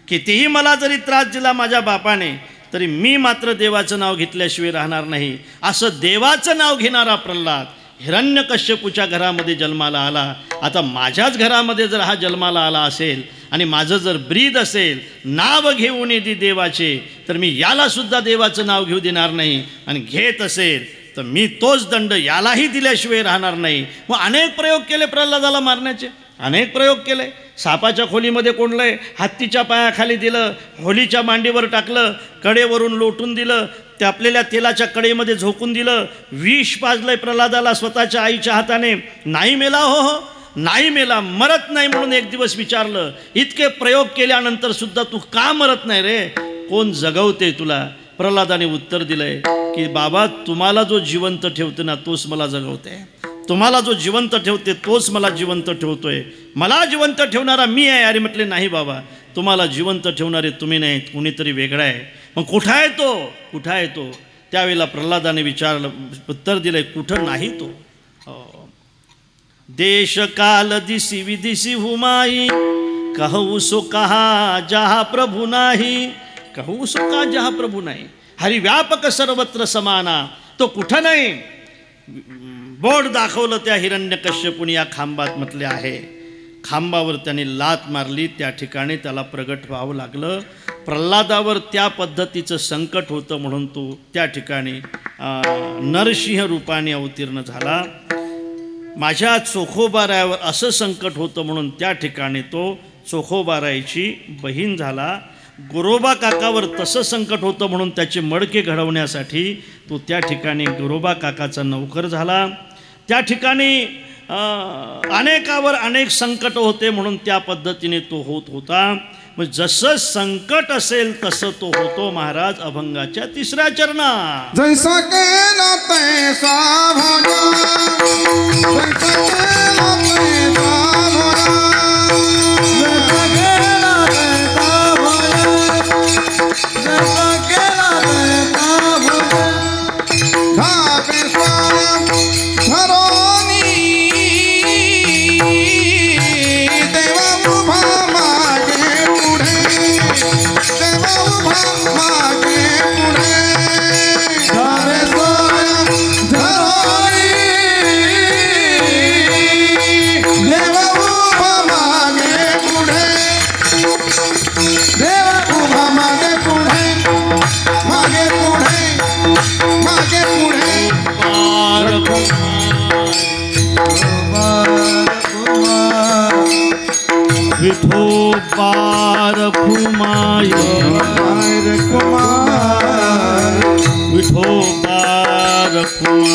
कितीही मला जरी त्रास दिला माझ्या बापाने तरी मी मात्र देवाचं नाव घेतल्याशिवाय राहणार नाही. असं देवाचं नाव घेणारा प्रल्हाद हिरण्यकश्यपूच्या घरामध्ये जन्माला आला. आता माझ्याच घरामध्ये जर हा जन्माला आला असेल आणि माझं जर ब्रीद असेल नाव घेऊन येते देवाचे, तर मी यालासुद्धा देवाचं नाव घेऊ देणार नाही, आणि घेत असेल तर मी तोच दंड यालाही दिल्याशिवाय राहणार नाही. मग अनेक प्रयोग केले प्रल्हादाला मारण्याचे, अनेक प्रयोग केले. सापाच्या खोलीमध्ये कोंडलंय, हत्तीच्या पायाखाली दिलं, होलीच्या मांडीवर टाकलं, कडेवरून लोटून दिलं, ते आपलेल्या तेलाच्या कडेमध्ये झोकून दिलं, विष पाजलंय प्रल्हादाला स्वतःच्या आईच्या हाताने. नाही मेला, हो हो नाही मेला, मरत नाही म्हणून एक दिवस विचारलं. इतके प्रयोग केल्यानंतर सुद्धा तू का मरत नाही रे? कोण जगवते तुला? प्रल्हादाने उत्तर दिलंय की बाबा तुम्हाला जो जिवंत ठेवते ना तोच मला जगवते, तुम्हाला जो जिवंत ठेवते तोच मला जिवंत ठेवतोय, मला जिवंत ठेवणारा मी आहे. अरे म्हटले नाही बाबा, तुम्हाला जिवंत ठेवणारे तुम्ही नाहीत, कुणीतरी वेगळा आहे. मग कुठं आहे तो? कुठं आहे तो? त्यावेळेला प्रल्हादाने विचारलं, उत्तर दिलंय कुठं नाही तो. देश काल दिसी विदिसी हुमाई, कहू सो कहा जहा प्रभु नाही, कहू सो कहा जहा प्रभु नाही. हरिव्यापक सर्वत्र समाना, तो कुठं नाही. बोर्ड दाखवलं त्या हिरण्यकश्यपूने या खांबात म्हटले आहे. खांबावर त्याने लात मारली, त्या ठिकाणी त्याला प्रगट व्हावं लागलं. प्रल्हादावर त्या पद्धतीचं संकट होतं म्हणून तो त्या ठिकाणी नरसिंह रूपाने अवतीर्ण झाला. माझ्या चोखोबारायावर असं संकट होतं म्हणून त्या ठिकाणी तो चोखोबारायची बहीण झाला. गोरोबा काकावर तसं संकट होतं म्हणून त्याचे मडके घडवण्यासाठी तो त्या ठिकाणी गोरोबा काकाचा नौकर झाला. त्या ठिकाणी अनेकावर अनेक संकट होते म्हणून त्या पद्धतीने तो होत होता. मग जसं संकट असेल तसं तो होतो महाराज अभंगाच्या 3ऱ्या चरणात. जैसा केला तैसा भोजा, जैसा केला तैसा भोजा, जैसा केला तैसा भोजा, जैसा केला तैसा भोजा. धापे स्वाम धरोनी देवा उभा मागे पुढे, देवा उभा मागे पुढे. धापे स्वाम धरोनी देवा उभा मागे पुढे, देवा उभा मागे पुढे, मागे पुढे, मागे पुढे. विठोबार कुमार, कुमार, विठोबा उपमा